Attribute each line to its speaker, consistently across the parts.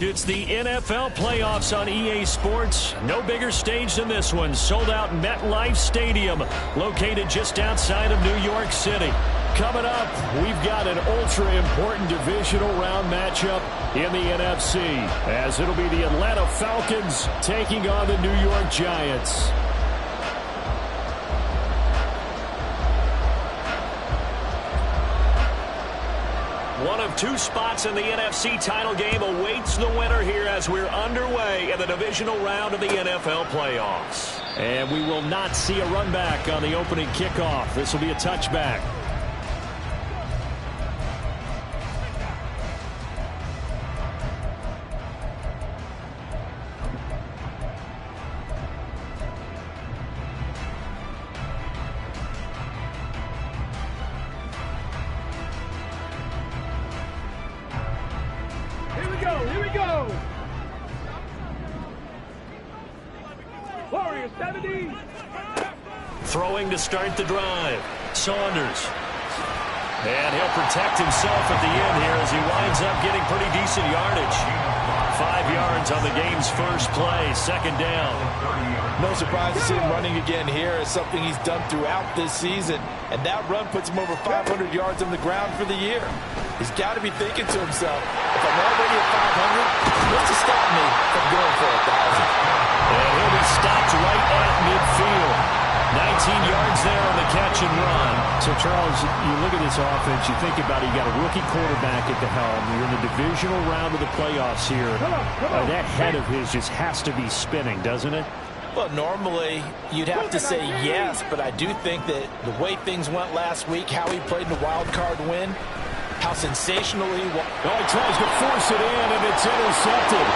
Speaker 1: It's the NFL playoffs on EA Sports. No bigger stage than this one. Sold out MetLife Stadium, located just outside of New York City. Coming up, we've got an ultra-important divisional round matchup in the NFC, as it'll be the Atlanta Falcons taking on the New York Giants. One of two spots in the NFC title game awaits the winner here as we're underway in the divisional round of the NFL playoffs. And we will not see a run back on the opening kickoff. This will be a touchback.
Speaker 2: Here we go. Warriors 70.
Speaker 1: Throwing to start the drive. Saunders. And he'll protect himself at the end here as he winds up getting pretty decent yardage. 5 yards on the game's first play, second down.
Speaker 3: No surprise to see him running again here. It's something he's done throughout this season. And that run puts him over 500 yards on the ground for the year. He's got to be thinking to himself, if I'm already at 500, what's to stop me from going for 1,000?
Speaker 1: And he'll be stopped right at midfield. 19 yards there on the catch and run.
Speaker 4: So, Charles, you look at this offense, you think about it, you got a rookie quarterback at the helm. You're in the divisional round of the playoffs here. That head of his just has to be spinning, doesn't it?
Speaker 3: Well, normally you'd have to say yes, but I do think that the way things went last week, how he played in the wild card win, how sensational he was.
Speaker 4: Oh, he tries to force it in, and it's intercepted.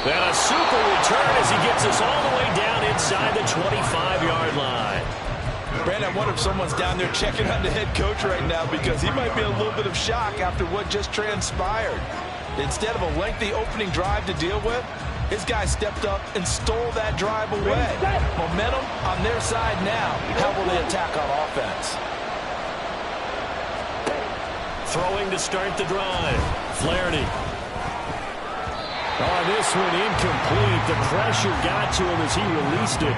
Speaker 1: And a super return as he gets us all the way down inside the 25-yard line.
Speaker 3: Brandon, I wonder if someone's down there checking on the head coach right now because he might be in a little bit of shock after what just transpired. Instead of a lengthy opening drive to deal with, his guy stepped up and stole that drive away. Momentum on their side now. How will they attack on offense?
Speaker 1: Throwing to start the drive. Flaherty.
Speaker 4: Oh, this one incomplete. The pressure got to him as he released it.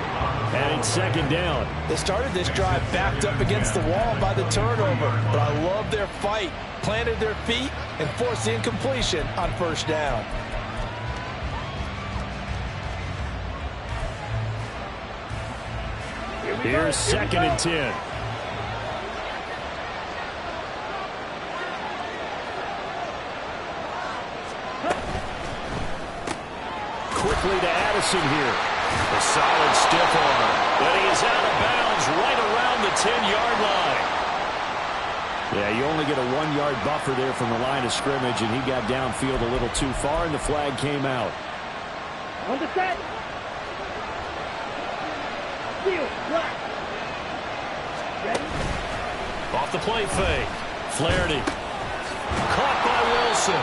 Speaker 4: And it's second down.
Speaker 3: They started this drive backed up against the wall by the turnover. But I love their fight. Planted their feet and forced the incompletion on first down.
Speaker 4: Here's second and 10. Quickly to Addison here.
Speaker 1: A solid stiff arm. But he is out of bounds right around the 10-yard line.
Speaker 4: Yeah, you only get a 1-yard buffer there from the line of scrimmage, and he got downfield a little too far, and the flag came out.
Speaker 2: On the set. Field, right. Ready?
Speaker 1: Off the play fake. Flaherty. Caught by Wilson.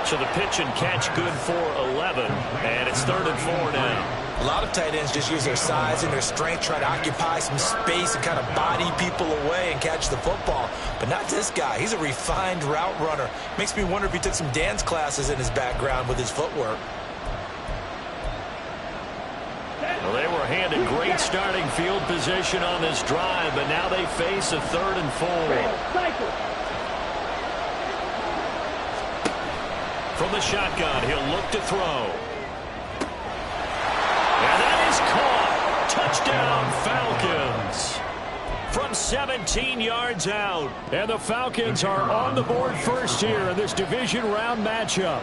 Speaker 1: So the pitch and catch good for 11, and it's 3rd and 4 now.
Speaker 3: A lot of tight ends just use their size and their strength, try to occupy some space and kind of body people away and catch the football. But not this guy. He's a refined route runner. Makes me wonder if he took some dance classes in his background with his footwork.
Speaker 1: Well, they were handed great starting field position on this drive, but now they face a 3rd and 4. From the shotgun, he'll look to throw. And that is caught. Touchdown, Falcons. From 17 yards out. And the Falcons are on the board first here in this division round matchup.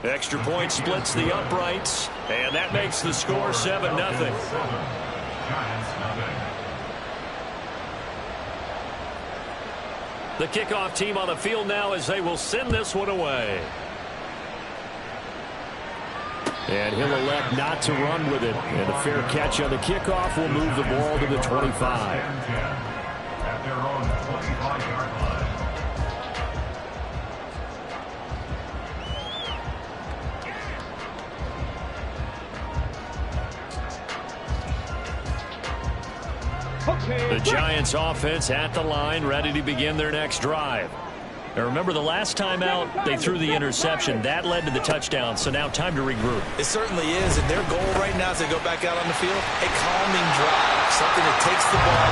Speaker 1: Extra point splits the uprights, and that makes the score 7-0. The kickoff team on the field now as they will send this one away.
Speaker 4: And he'll elect not to run with it. And a fair catch on the kickoff will move the ball to the 25.
Speaker 5: At their own 25-yard line.
Speaker 1: The Giants offense at the line, ready to begin their next drive. Now remember, the last time out, they threw the interception. That led to the touchdown, so now time to regroup.
Speaker 3: It certainly is, and their goal right now as they go back out on the field, a calming drive, something that takes the ball,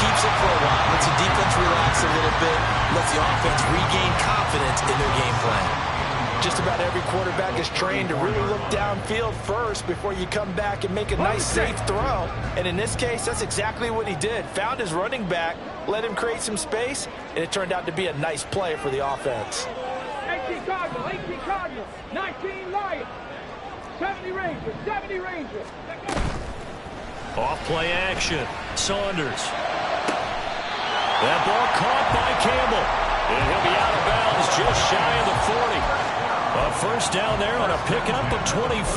Speaker 3: keeps it for a while, lets the defense relax a little bit, lets the offense regain confidence in their game plan. Just about every quarterback is trained to really look downfield first before you come back and make a nice, safe throw. And in this case, that's exactly what he did. Found his running back, let him create some space, and it turned out to be a nice play for the offense.
Speaker 2: 18 Cardinals, 19 Lions, 70 Rangers.
Speaker 1: Off play action. Saunders. That ball caught by Campbell. And he'll be out of bounds just shy of the 40. A first down there on a pickup of 25.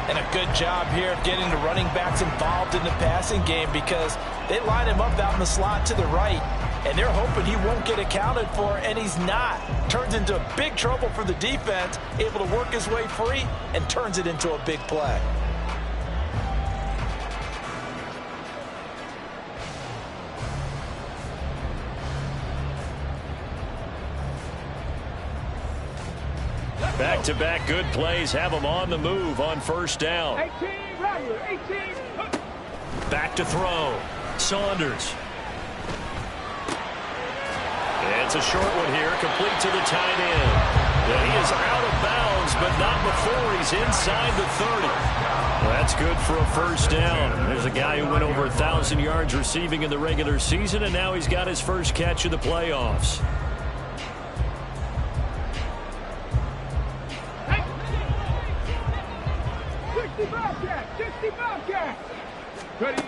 Speaker 3: And a good job here of getting the running backs involved in the passing game because they line him up out in the slot to the right, and they're hoping he won't get accounted for, and he's not. Turns into big trouble for the defense, able to work his way free, and turns it into a big play.
Speaker 1: Back-to-back good plays have them on the move on first down.
Speaker 2: 18 Rattler, 18.
Speaker 1: Back to throw. Saunders. It's a short one here, complete to the tight end. And he is out of bounds, but not before he's inside the 30. That's good for a first down. There's a guy who went over 1,000 yards receiving in the regular season, and now he's got his first catch of the playoffs.
Speaker 2: Ready.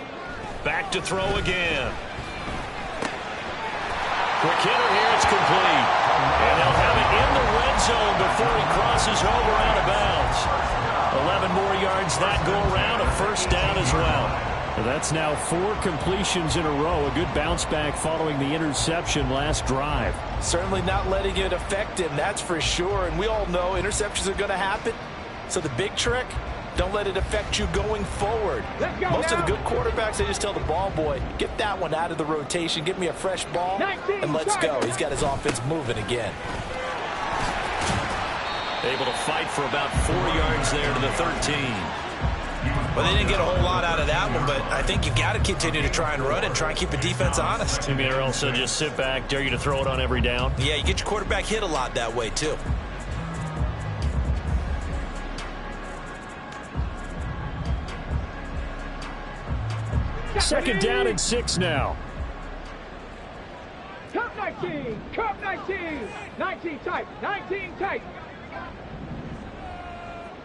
Speaker 1: Back to throw again. Quick hitter here, it's complete. And they'll have it in the red zone before he crosses over out of bounds. 11 more yards that go around, a first down as well.
Speaker 4: Well, that's now 4 completions in a row. A good bounce back following the interception last drive.
Speaker 3: Certainly not letting it affect him, that's for sure. And we all know interceptions are going to happen. So the big trick, don't let it affect you going forward. Most of the good quarterbacks, they just tell the ball boy, get that one out of the rotation, give me a fresh ball, and let's go. He's got his offense moving again.
Speaker 1: Able to fight for about 4 yards there to the 13.
Speaker 3: Well, they didn't get a whole lot out of that one, but I think you got to continue to try and run and try and keep the defense honest.
Speaker 1: You mean or also just sit back, dare you to throw it on every down?
Speaker 3: Yeah, you get your quarterback hit a lot that way, too.
Speaker 4: Second down and 6 now.
Speaker 2: Cup 19, Cup 19, 19 tight, 19 tight.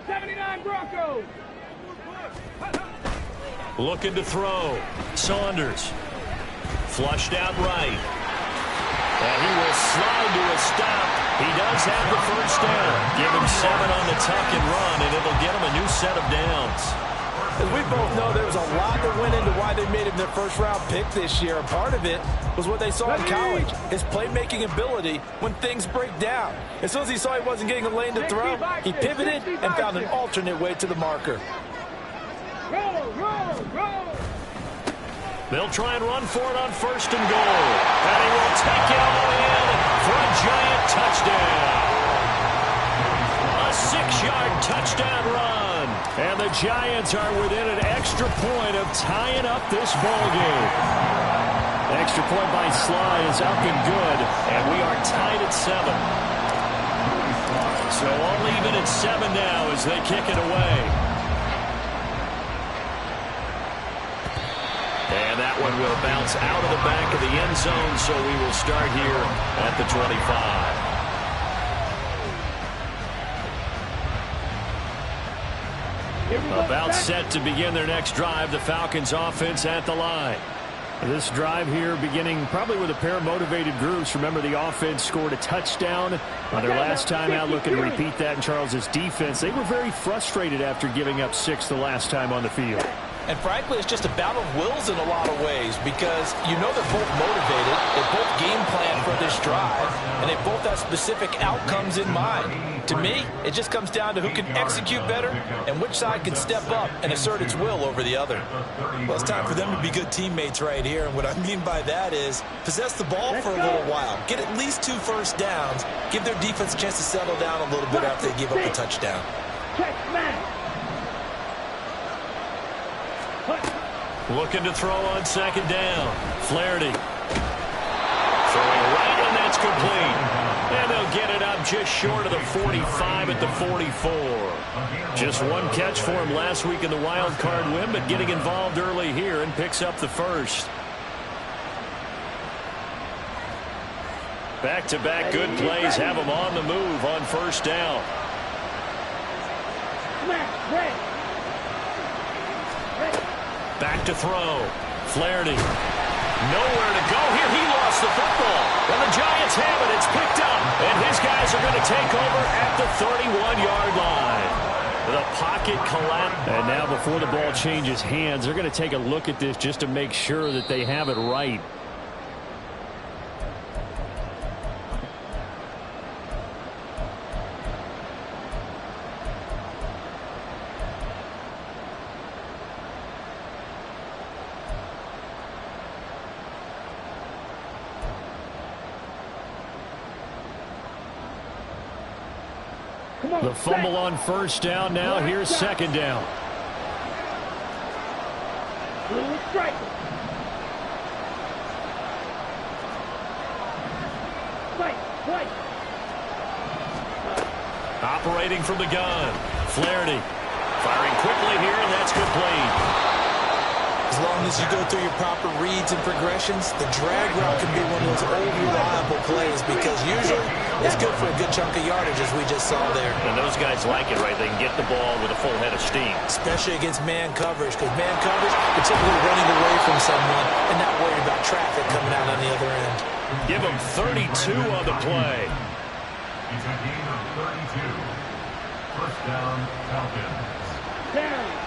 Speaker 2: 79 Broncos.
Speaker 1: Looking to throw. Saunders. Flushed out right. And he will slide to a stop. He does have the first down. Give him 7 on the tuck and run, and it'll get him a new set of downs.
Speaker 3: As we both know, there was a lot that went into why they made him their first-round pick this year. And part of it was what they saw in college, his playmaking ability when things break down. As soon as he saw he wasn't getting a lane to throw, he pivoted and found an alternate way to the marker.
Speaker 2: Roll.
Speaker 1: They'll try and run for it on first and goal. And he will take it all in for a giant touchdown. A 6-yard touchdown run. And the Giants are within an extra point of tying up this ball game. Extra point by Sly is up and good, and we are tied at 7. So all even at 7 now as they kick it away. And that one will bounce out of the back of the end zone, so we will start here at the 25. About set to begin their next drive. The Falcons offense at the line.
Speaker 4: This drive here beginning probably with a pair of motivated groups. Remember, the offense scored a touchdown on their last time out. Looking to repeat that in Charles's defense. They were very frustrated after giving up 6 the last time on the field.
Speaker 3: And frankly, it's just a battle of wills in a lot of ways because you know they're both motivated, they both game plan for this drive, and they both have specific outcomes in mind. To me, it just comes down to who can execute better and which side can step up and assert its will over the other. Well, it's time for them to be good teammates right here, and what I mean by that is possess the ball for a little while, get at least 2 first downs, give their defense a chance to settle down a little bit after they give up a touchdown.
Speaker 2: Check man.
Speaker 1: Looking to throw on second down. Flaherty. Throwing right, and that's complete. And they'll get it up just short of the 45 at the 44. Just one catch for him last week in the wild card win, but getting involved early here and picks up the first. Back-to-back good plays have him on the move on first down. Back to throw. Flaherty. Nowhere to go here. He lost the football. And the Giants have it. It's picked up. And his guys are going to take over at the 31-yard line. The pocket collapse. And now before the ball changes hands, they're going to take a look at this just to make sure that they have it right. The fumble on first down now. Here's second down. Operating from the gun. Flaherty firing quickly here, and that's complete.
Speaker 3: As long as you go through your proper reads and progressions, the drag route can be one of those old reliable plays because usually it's good for a good chunk of yardage, as we just saw there.
Speaker 1: And those guys like it, right? They can get the ball with a full head of steam.
Speaker 3: Especially against man coverage, because man coverage, you're typically running away from someone and not worried about traffic coming out on the other end.
Speaker 1: Give them 32 on the play.
Speaker 5: It's a gain of 32. First down, Falcons.
Speaker 2: Down.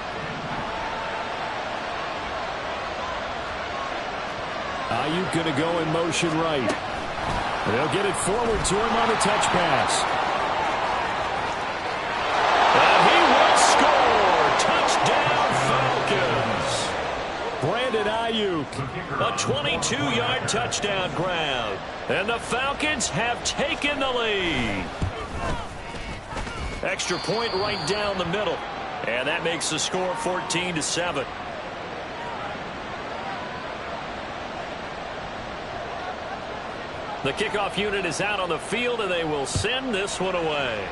Speaker 1: Ayuk going to go in motion right. They'll get it forward to him on the touch pass. And he will score. Touchdown, Falcons. Brandon Ayuk, a 22-yard touchdown grab. And the Falcons have taken the lead. Extra point right down the middle. And that makes the score 14-7. The kickoff unit is out on the field, and they will send this one away.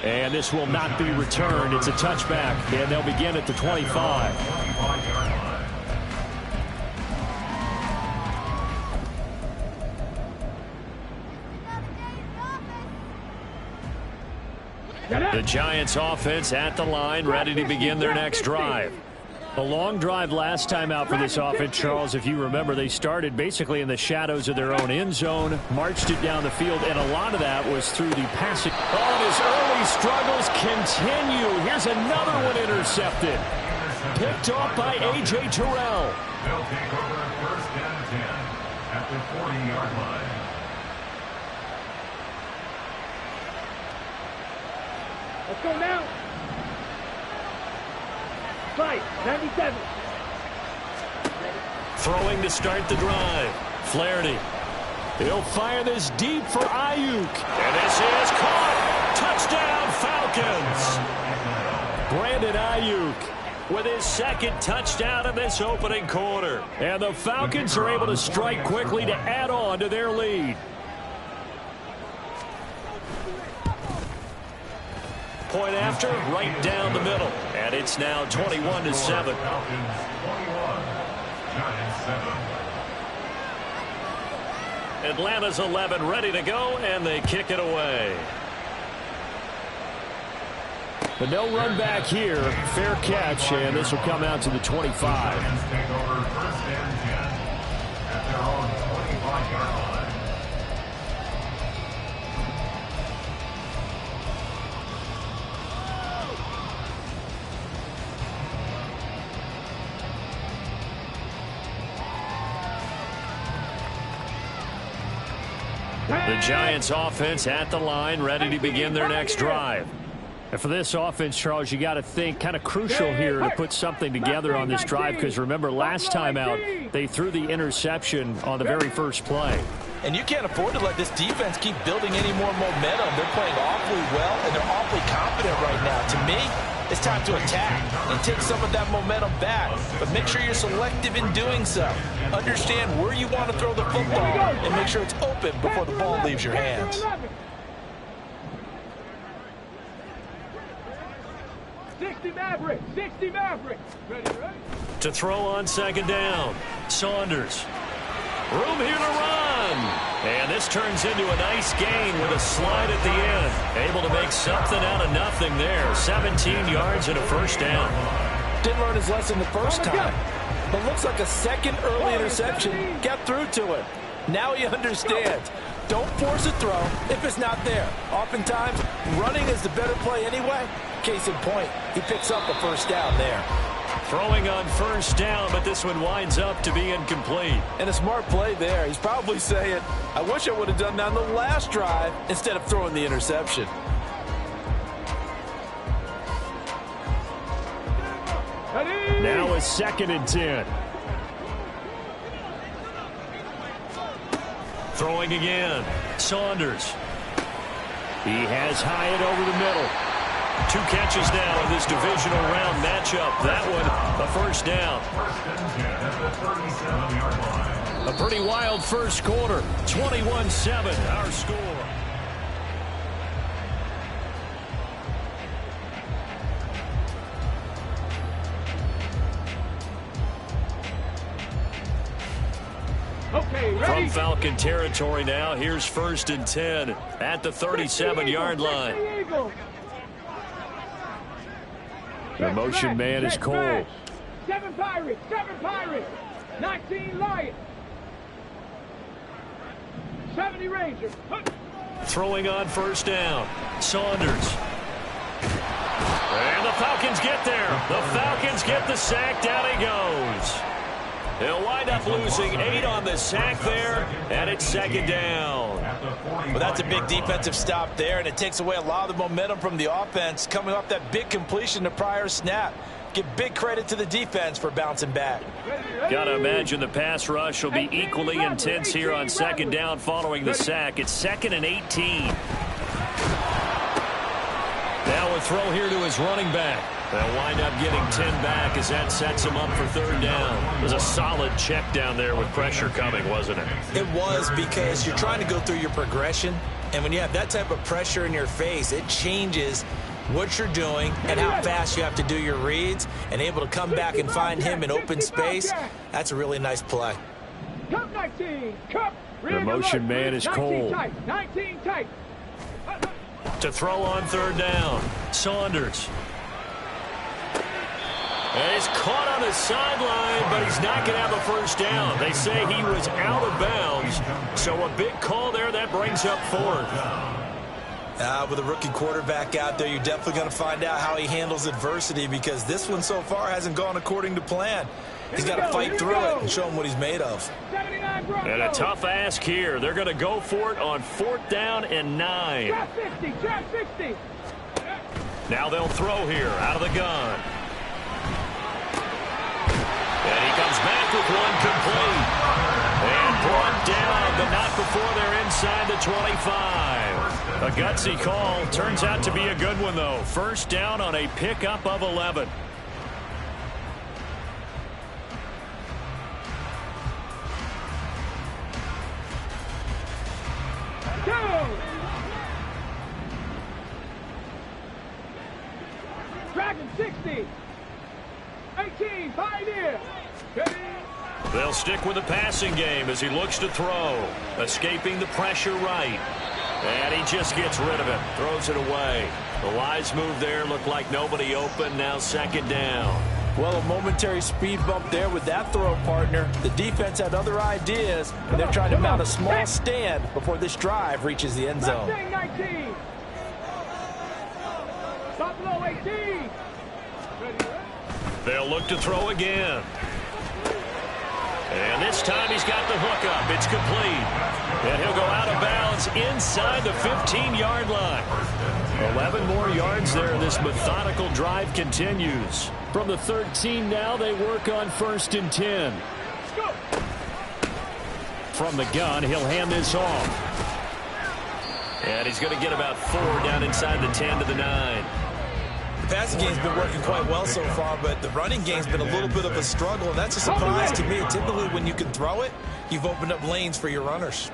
Speaker 1: And this will not be returned. It's a touchback, and they'll begin at the 25. The Giants offense at the line, ready to begin their next drive. A long drive last time out for this offense, Charles. If you remember, they started basically in the shadows of their own end zone, marched it down the field, and a lot of that was through the passing. Oh, and his early struggles continue. Here's another one intercepted. Picked off by A.J. Terrell.
Speaker 5: They'll take over first and 10 at the 40-yard line.
Speaker 2: Let's go now. 97.
Speaker 1: Throwing to start the drive. Flaherty. He'll fire this deep for Ayuk. And this is caught. Touchdown, Falcons. Brandon Ayuk with his second touchdown in this opening quarter. And the Falcons are able to strike quickly to add on to their lead. Point after, right down the middle. And it's now 21-7. Atlanta's 11 ready to go, and they kick it away. But no run back here. Fair catch, and this will come out to the 25.
Speaker 5: Take over first and 10 at their own 25-yard line.
Speaker 1: The Giants offense at the line, ready to begin their next drive. And for this offense, Charles, you got to think kind of crucial here to put something together on this drive, because remember, last time out, they threw the interception on the very first play.
Speaker 3: And you can't afford to let this defense keep building any more momentum. They're playing awfully well, and they're awfully confident right now. To me, it's time to attack and take some of that momentum back. But make sure you're selective in doing so. Understand where you want to throw the football and make sure it's open before the ball leaves your hands.
Speaker 2: 60 Maverick, 60 Maverick. Ready.
Speaker 1: To throw on second down. Saunders. Room here to run. And this turns into a nice gain with a slide at the end. Able to make something out of nothing there. 17 yards and a first down.
Speaker 3: Didn't learn his lesson the first time, but looks like a second early interception got through to him. Now he understands. Don't force a throw if it's not there. Oftentimes, running is the better play anyway. Case in point, he picks up a first down there.
Speaker 1: Throwing on first down, but this one winds up to be incomplete.
Speaker 3: And a smart play there. He's probably saying, I wish I would have done that on the last drive instead of throwing the interception.
Speaker 4: Now a 2nd and 10.
Speaker 1: Throwing again. Saunders. He has Hyatt over the middle. 2 catches now in this divisional round matchup. That one, a first down. A pretty wild first quarter. 21-7, our score.
Speaker 2: Okay, ready?
Speaker 1: From Falcon territory now, here's 1st and 10 at the 37-yard line.
Speaker 4: The motion man is Cole.
Speaker 2: 7 Pirates, 7 Pirates, 19 Lions, 70 Rangers.
Speaker 1: Throwing on first down. Saunders. And the Falcons get there. The Falcons get the sack. Down he goes. They'll wind up losing 8 on the sack there, and it's 2nd down.
Speaker 3: Well, that's a big defensive stop there, and it takes away a lot of the momentum from the offense coming off that big completion the prior snap. Give big credit to the defense for bouncing back.
Speaker 1: Got to imagine the pass rush will be equally intense here on 2nd down following the sack. It's 2nd and 18. Now a throw here to his running back. They'll wind up getting 10 back as that sets him up for 3rd down. It was a solid check down there with pressure coming, wasn't it?
Speaker 3: It was, because you're trying to go through your progression, and when you have that type of pressure in your face, it changes what you're doing and how fast you have to do your reads, and able to come back and find him in open space. That's a really nice play.
Speaker 2: Cup 19, Cup.
Speaker 4: The motion man is Cole.
Speaker 2: 19 tight.
Speaker 1: To throw on 3rd down. Saunders. And he's caught on the sideline, but he's not going to have a first down. They say he was out of bounds, so a big call there. That brings up 4th.
Speaker 3: With a rookie quarterback out there, you're definitely going to find out how he handles adversity, because this one so far hasn't gone according to plan. He's got to fight through it and show him what he's made of.
Speaker 1: And a tough ask here. They're going to go for it on 4th down and 9.
Speaker 2: Trap 60, trap 60.
Speaker 1: Now they'll throw here out of the gun. And he comes back with one complete. And brought down, but not before they're inside the 25. A gutsy call. Turns out to be a good one, though. First down on a pickup of 11.
Speaker 2: Dragon 60. 18, Pioneer.
Speaker 1: They'll stick with the passing game as he looks to throw. Escaping the pressure right. And he just gets rid of it. Throws it away. The wise move there. Looked like nobody open. Now 2nd down.
Speaker 3: Well, a momentary speed bump there with that throw, partner. The defense had other ideas, and they're trying to mount a small stand before this drive reaches the end zone.
Speaker 2: 19. Buffalo 18.
Speaker 1: They'll look to throw again. And this time he's got the hook up. It's complete. And he'll go out of bounds inside the 15-yard line. 11 more yards there. This methodical drive continues.
Speaker 4: From the 13 now, they work on 1st and 10. From the gun, he'll hand this off.
Speaker 1: And he's going to get about 4 down inside the 10 to the 9.
Speaker 3: passing game's been working quite well so far, but the running game's been a little bit of a struggle, and that's a surprise to me. Typically, when you can throw it, you've opened up lanes for your runners.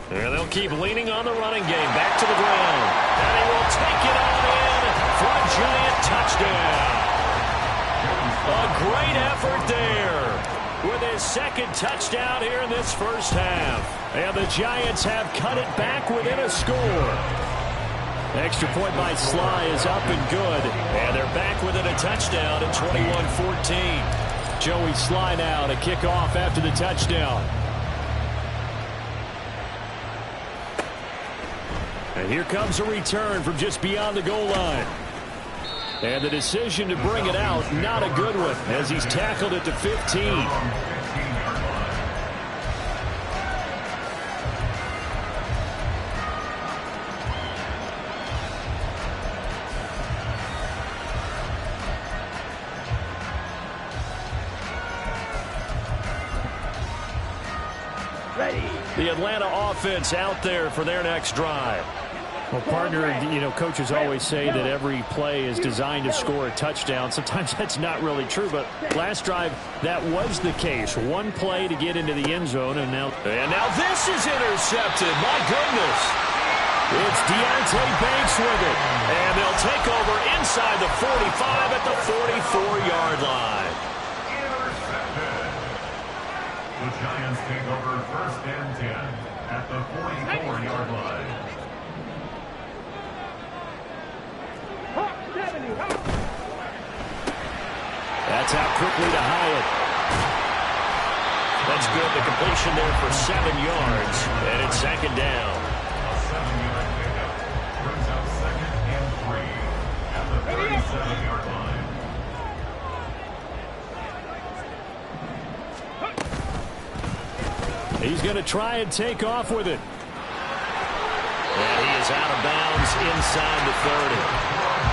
Speaker 1: And they'll keep leaning on the running game. Back to the ground. And he will take it on in for a giant touchdown. A great effort there with his second touchdown here in this first half. And the Giants have cut it back within a score. Extra point by Sly is up and good. And they're back within a touchdown at 21-14. Joey Sly now to kick off after the touchdown. And here comes a return from just beyond the goal line. And the decision to bring it out, not a good one, as he's tackled it to 15. The Atlanta offense out there for their next drive.
Speaker 4: Well, partner, you know, coaches always say that every play is designed to score a touchdown. Sometimes that's not really true, but last drive, that was the case. One play to get into the end zone, and now
Speaker 1: this is intercepted. My goodness. It's Deontay Banks with it. And they'll take over inside the 45 at the 44-yard line.
Speaker 5: The Giants take over first and 10 at the 44-yard line.
Speaker 1: That's out quickly to Hyatt. That's good. The completion there for 7 yards. And it's second down.
Speaker 5: A 7-yard pickup brings up second and 3 at the 37-yard line.
Speaker 1: He's going to try and take off with it. And he is out of bounds inside the 30.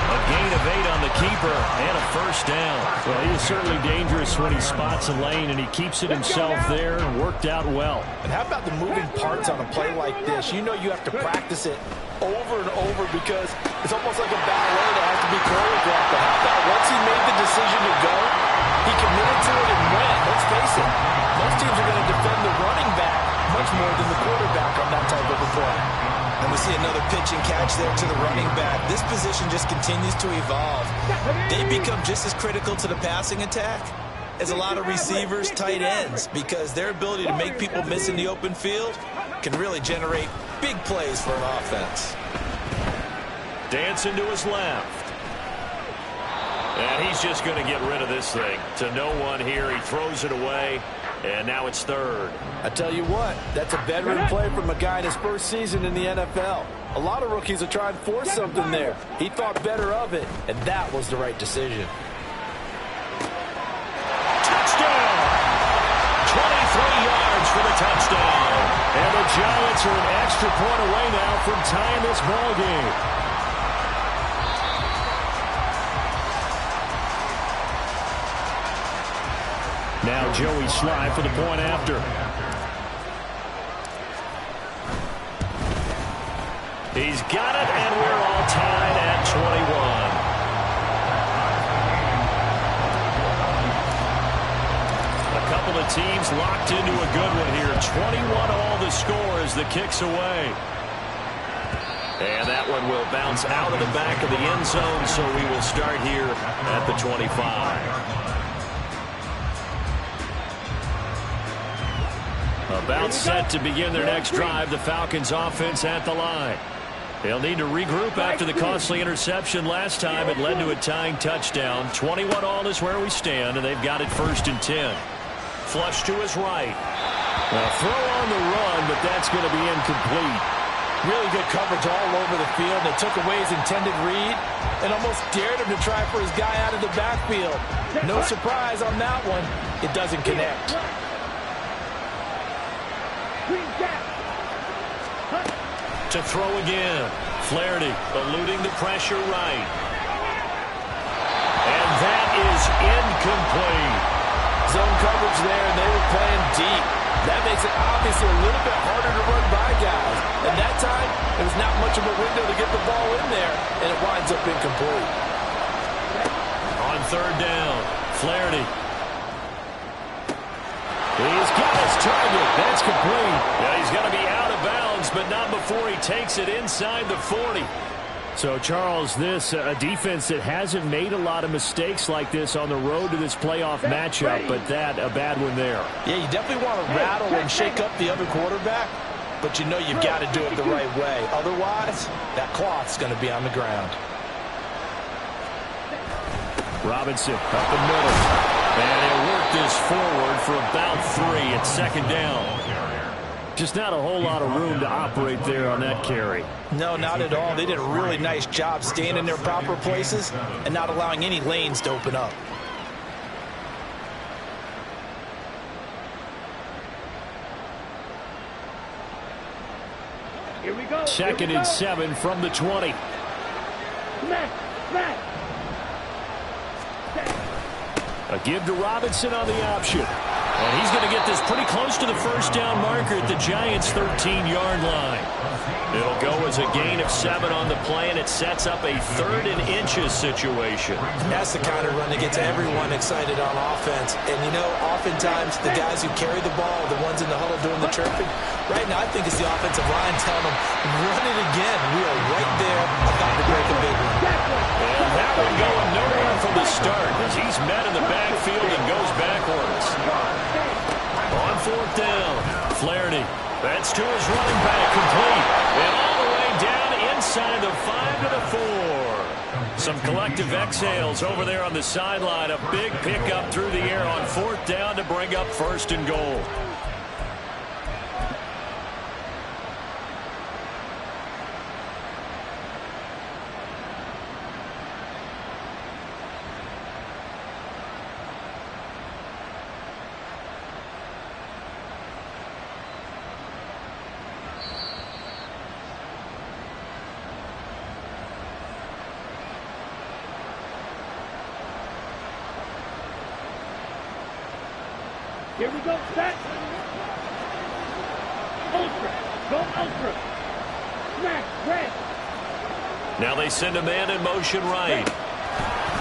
Speaker 1: A gain of 8 on the keeper and a first down.
Speaker 4: Well, he is certainly dangerous when he spots a lane, and he keeps it himself there and worked out well.
Speaker 3: And how about the moving parts on a play like this? You know you have to practice it over and over because it's almost like a ballet that has to be choreographed. But how about once he made the decision to go, he committed to it and went. Let's face it, most teams are going to defend the running back much more than the quarterback on that type of a play. And we see another pitch and catch there to the running back. This position just continues to evolve. They become just as critical to the passing attack as a lot of receivers, tight ends, because their ability to make people miss in the open field can really generate big plays for an offense.
Speaker 1: Dancing to his left. And he's just going to get rid of this thing to no one here. He throws it away. And now it's third.
Speaker 3: I tell you what, that's a veteran play from a guy in his first season in the NFL. A lot of rookies will try and force something there. He thought better of it, and that was the right decision.
Speaker 1: Touchdown! 23 yards for the touchdown. And the Giants are an extra point away now from tying this ball game.
Speaker 4: Now Joey Sly for the point after.
Speaker 1: He's got it, and we're all tied at 21. A couple of teams locked into a good one here. 21 all the score as the kick's away. And that one will bounce out of the back of the end zone, so we will start here at the 25. About set to begin their next drive. The Falcons offense at the line. They'll need to regroup after the costly interception last time. It led to a tying touchdown. 21 all is where we stand, and they've got it first and 10. Flush to his right. Well, throw on the run, but that's going to be incomplete.
Speaker 3: Really good coverage all over the field. They took away his intended read and almost dared him to try for his guy out of the backfield. No surprise on that one. It doesn't connect.
Speaker 1: To throw again. Flaherty eluding the pressure right. And that is incomplete.
Speaker 3: zone coverage there, and they were playing deep. That makes it obviously a little bit harder to run by guys. And that time, there was not much of a window to get the ball in there, and it winds up incomplete.
Speaker 1: On third down, Flaherty. He's got his target. That's complete. Yeah, he's going to be out of bounds, but not before he takes it inside the 40.
Speaker 4: So, Charles, this a defense that hasn't made a lot of mistakes like this on the road to this playoff matchup, but that a bad one there.
Speaker 3: Yeah, you definitely want to rattle and shake up the other quarterback, but you know you've got to do it the right way. Otherwise, that cloth's going to be on the ground.
Speaker 4: Robinson up the middle.
Speaker 1: And he'll work this forward for about 3 at second down.
Speaker 4: Just not a whole lot of room to operate there on that carry.
Speaker 3: No, not at all. They did a really nice job staying in their proper places and not allowing any lanes to open up.
Speaker 2: Here we go.
Speaker 4: Second and 7 from the 20.
Speaker 2: Smash, smash.
Speaker 4: A give to Robinson on the option.
Speaker 1: And he's going to get this pretty close to the first down marker at the Giants' 13-yard line. It'll go as a gain of 7 on the play, and it sets up a 3rd and inches situation.
Speaker 3: That's the kind of run that gets everyone excited on offense. And, you know, oftentimes the guys who carry the ball are the ones in the huddle doing the chirping. Right now, I think it's the offensive line telling them, run it again. We are right there about to break a big one.
Speaker 1: And that one going nowhere from the start as he's met in the backfield and goes backwards. On 4th down, Flaherty. That's to his running back, complete. And all the way down inside the 5 to the 4. Some collective exhales over there on the sideline. A big pickup through the air on 4th down to bring up 1st and goal.
Speaker 2: Here we go, set. Ultra, go ultra. Smash, red.
Speaker 1: Now they send a man in motion right.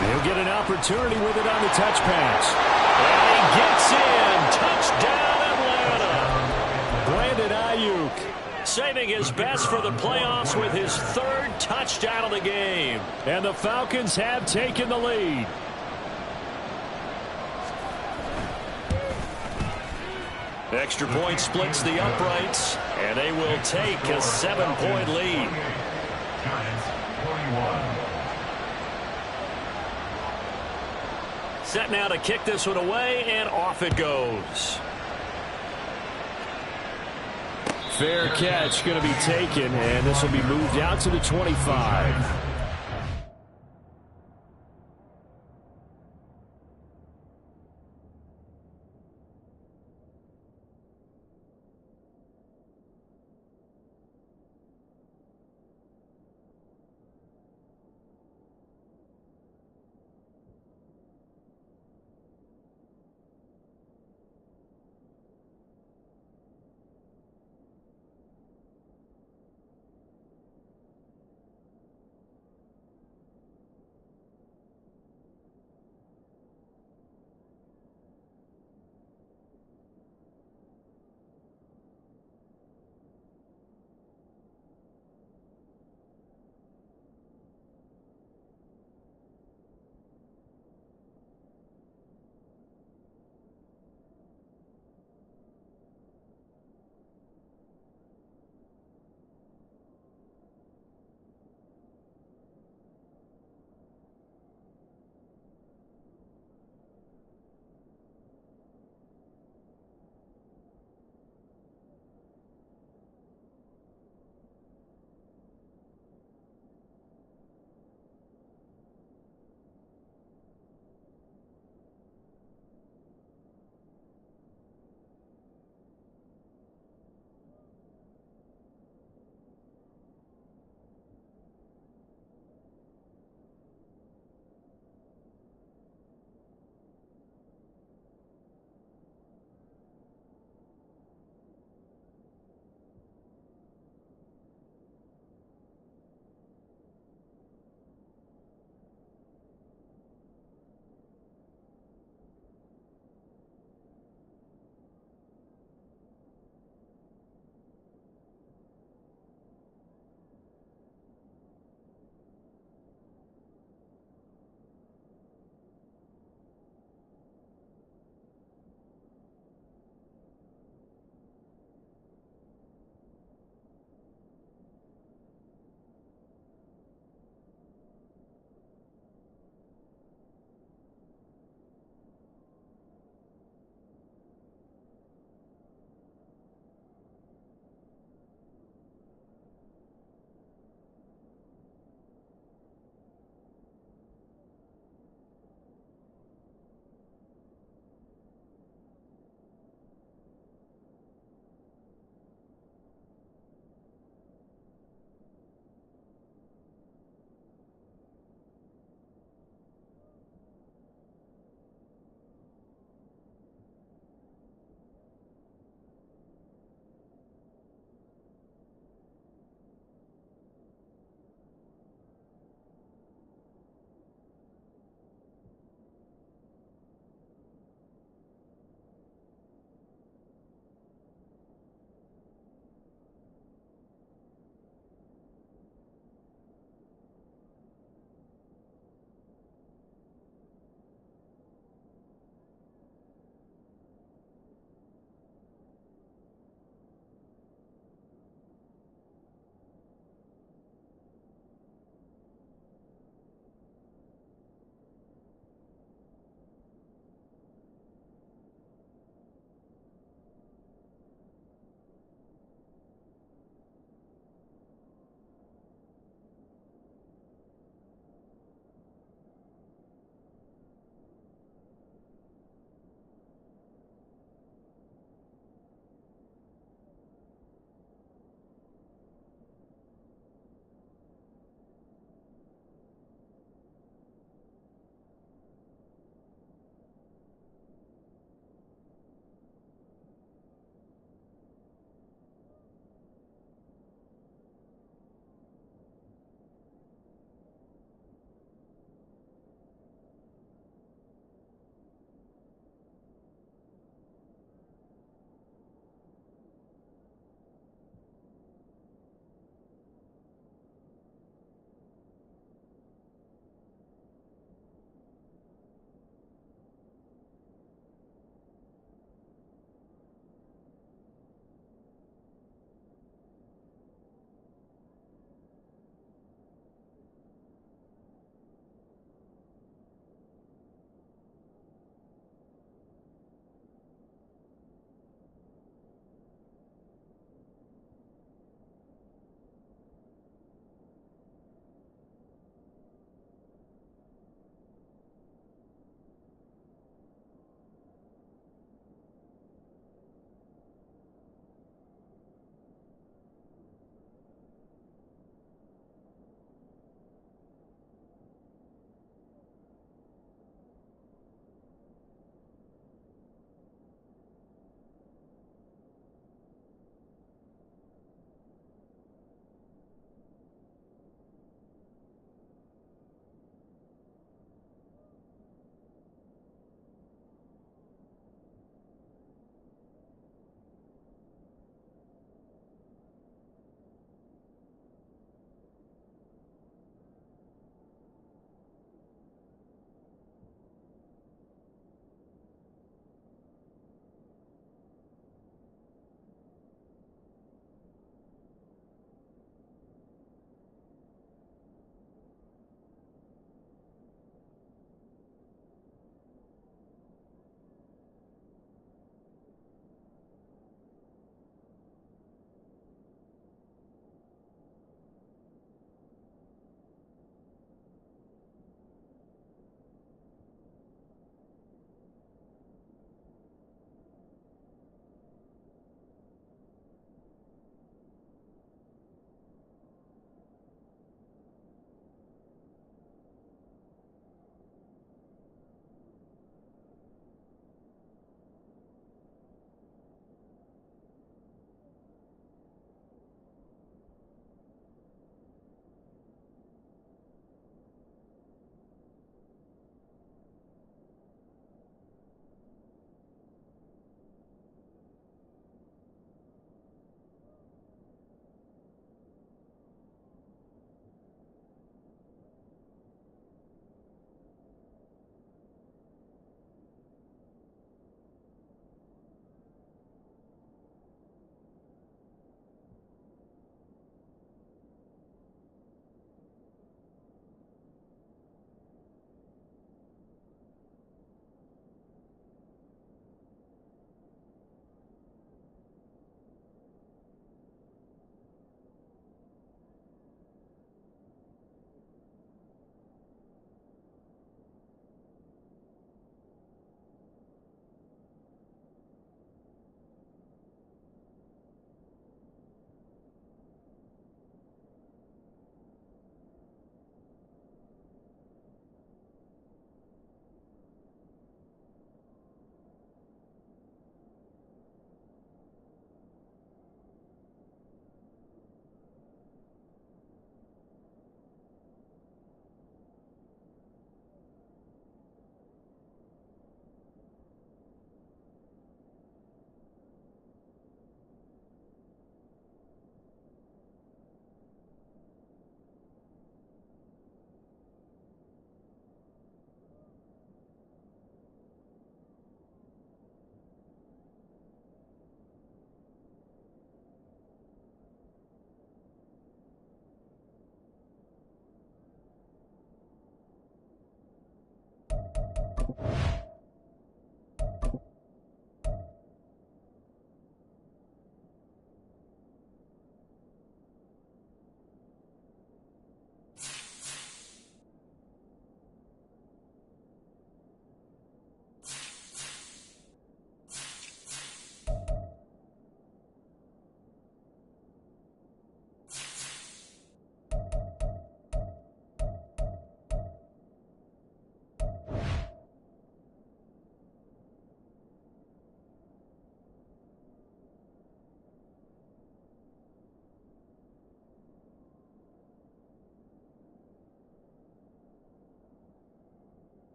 Speaker 4: He'll get an opportunity with it on the touch pass.
Speaker 1: And he gets in. Touchdown, Atlanta.
Speaker 4: Brandon Ayuk
Speaker 1: saving his best for the playoffs with his 3rd touchdown of the game.
Speaker 4: And the Falcons have taken the lead.
Speaker 1: Extra point splits the uprights, and they will take a 7-point lead.
Speaker 5: Giants 41.
Speaker 1: Set now to kick this one away, and off it goes.
Speaker 4: Fair catch going to be taken, and this will be moved out to the 25.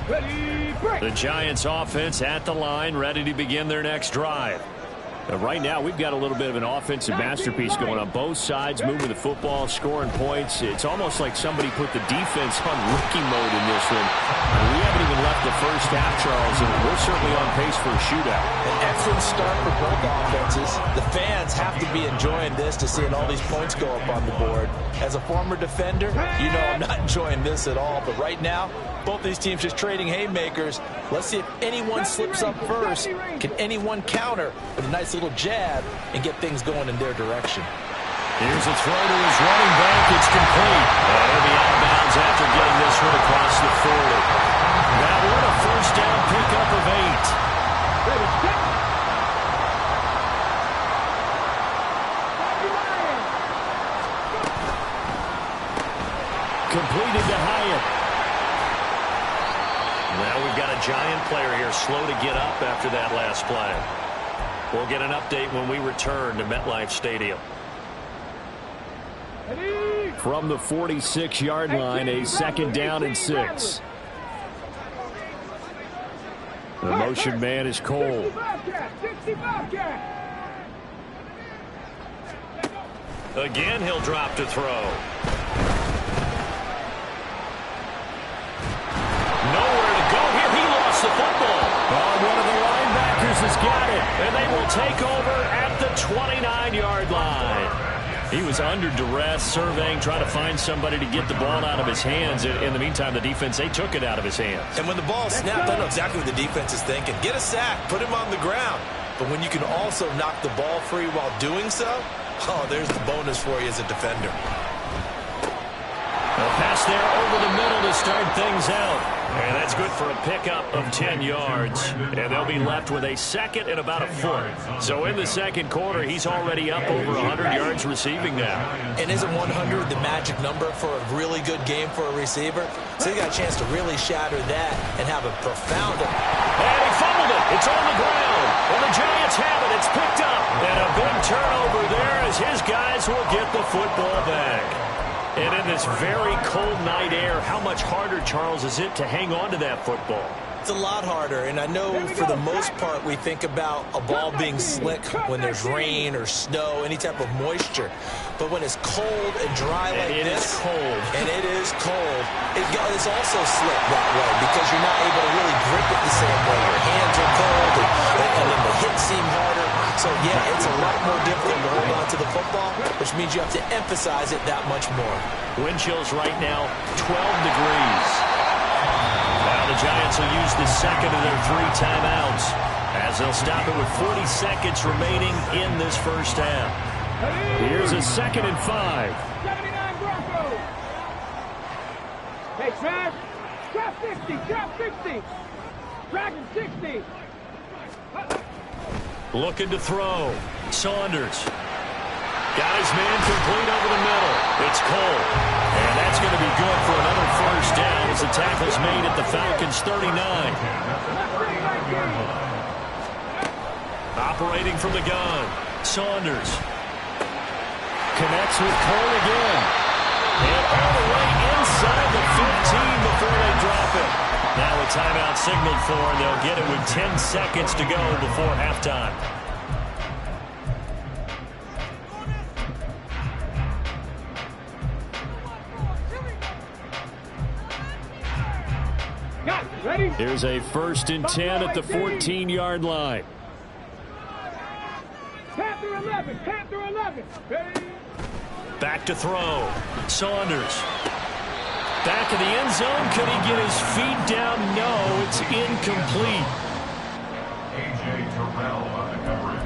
Speaker 2: Ready, break.
Speaker 1: The Giants offense at the line, ready to begin their next drive. Right now, we've got a little bit of an offensive masterpiece going on both sides, moving the football, scoring points. It's almost like somebody put the defense on rookie mode in this one. We haven't even left the first half, Charles, and we're certainly on pace for a shootout.
Speaker 3: An excellent start for both offenses. The fans have to be enjoying this to seeing all these points go up on the board. As a former defender, you know I'm not enjoying this at all. But right now, both these teams just trading haymakers. Let's see if anyone slips up first. Can anyone counter with a nice little jab and get things going in their direction?
Speaker 1: Here's a throw to his running back. It's complete. And he'll be out of bounds after getting this one across the 40. Now what a first down pickup of 8.
Speaker 2: Ready, set.
Speaker 1: Completed to Hyatt. Now we've got a Giant player here slow to get up after that last play. We'll get an update when we return to MetLife Stadium.
Speaker 2: Ready.
Speaker 4: From the 46-yard line, a second down and 6. The motion man is Cole.
Speaker 2: 65 cat.
Speaker 1: Again, he'll drop to throw. Nowhere to go here. He lost the football. Oh, one of the linebackers has got it. And they will take over at the 29-yard line. He was under duress, surveying, trying to find somebody to get the ball out of his hands. In the meantime, the defense, they took it out of his hands.
Speaker 3: And when the ball snapped, I know exactly what the defense is thinking. Get a sack, put him on the ground. But when you can also knock the ball free while doing so, oh, there's the bonus for you as a defender.
Speaker 1: A pass there over the middle to start things out. And that's good for a pickup of 10 yards. And they'll be left with a second and about a foot. So in the second quarter, he's already up over 100 yards receiving now.
Speaker 3: And isn't 100 the magic number for a really good game for a receiver? So he got a chance to really shatter that and have a profound...
Speaker 1: And he fumbled it. It's on the ground. And the Giants have it. It's picked up. And a big turnover there as his guys will get the football back. And in this very cold night air, how much harder, Charles, is it to hang on to that football?
Speaker 3: It's a lot harder, and I know for the most part we think about a ball being slick when there's rain or snow, any type of moisture. But when it's cold and dry like this,
Speaker 1: it's cold.
Speaker 3: And it is cold, it's also slick that way because you're not able to really grip it the same way. Your hands are cold, and then the hits seem harder. So, yeah, it's a lot more difficult to hold on to the football, which means you have to emphasize it that much more.
Speaker 1: Wind chills right now, 12 degrees. Now the Giants will use the second of their 3 timeouts as they'll stop it with 40 seconds remaining in this first half.
Speaker 4: Here's a 2nd and 5.
Speaker 2: 79 Broncos. Hey, Trav. Trap 60. Trap 60. Dragon 60.
Speaker 1: Looking to throw. Saunders. Got his man complete over the middle. It's Cole. And that's going to be good for another first down as the tackle's made at the Falcons' 39. Operating from the gun. Saunders. Connects with Cole again. And all the way inside the 15 before they drop it. Now a timeout signaled for, and they'll get it with 10 seconds to go before halftime.
Speaker 2: Ready?
Speaker 4: Here's a 1st and 10 at the 14-yard line.
Speaker 2: Panther 11. Panther 11. Ready?
Speaker 1: Back to throw. Saunders. Back of the end zone. Could he get his feet down? No, it's incomplete.
Speaker 5: A.J. Terrell on the coverage.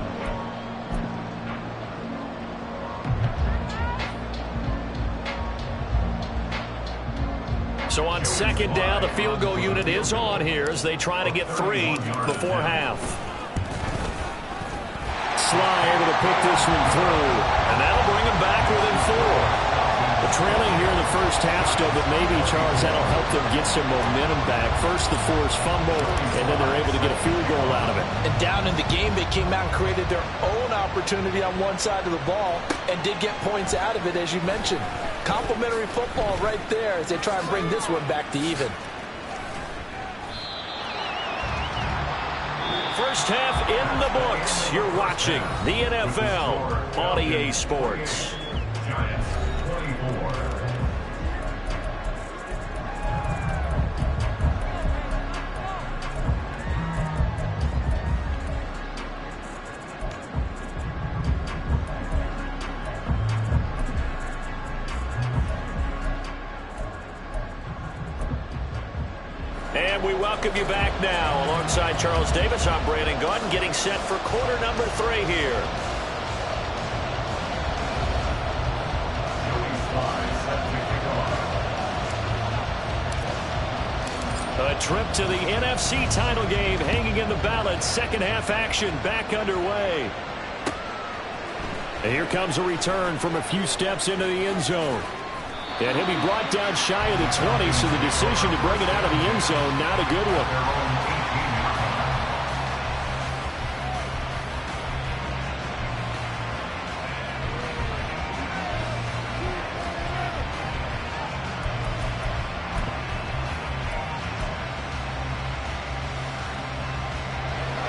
Speaker 1: So on second down, the field goal unit is on here as they try to get 3 before half.
Speaker 4: Sly able to put this one through.
Speaker 1: And that'll bring him back within 4.
Speaker 4: They're trailing here in the first half still, but maybe, Charles, that'll help them get some momentum back. First the forced fumble, and then they're able to get a field goal out of it.
Speaker 3: And down in the game, they came out and created their own opportunity on one side of the ball and did get points out of it, as you mentioned. Complimentary football right there as they try and bring this one back to even.
Speaker 1: First half in the books. You're watching the NFL on EA Sports.
Speaker 5: Giants 24.
Speaker 1: And we welcome you back now. Alongside Charles Davis, I'm Brandon Gaudin, getting set for quarter number 3 here. A trip to the NFC title game hanging in the balance. Second half action back underway. And here comes a return from a few steps into the end zone. And he'll be brought down shy of the 20, so the decision to bring it out of the end zone, not a good one.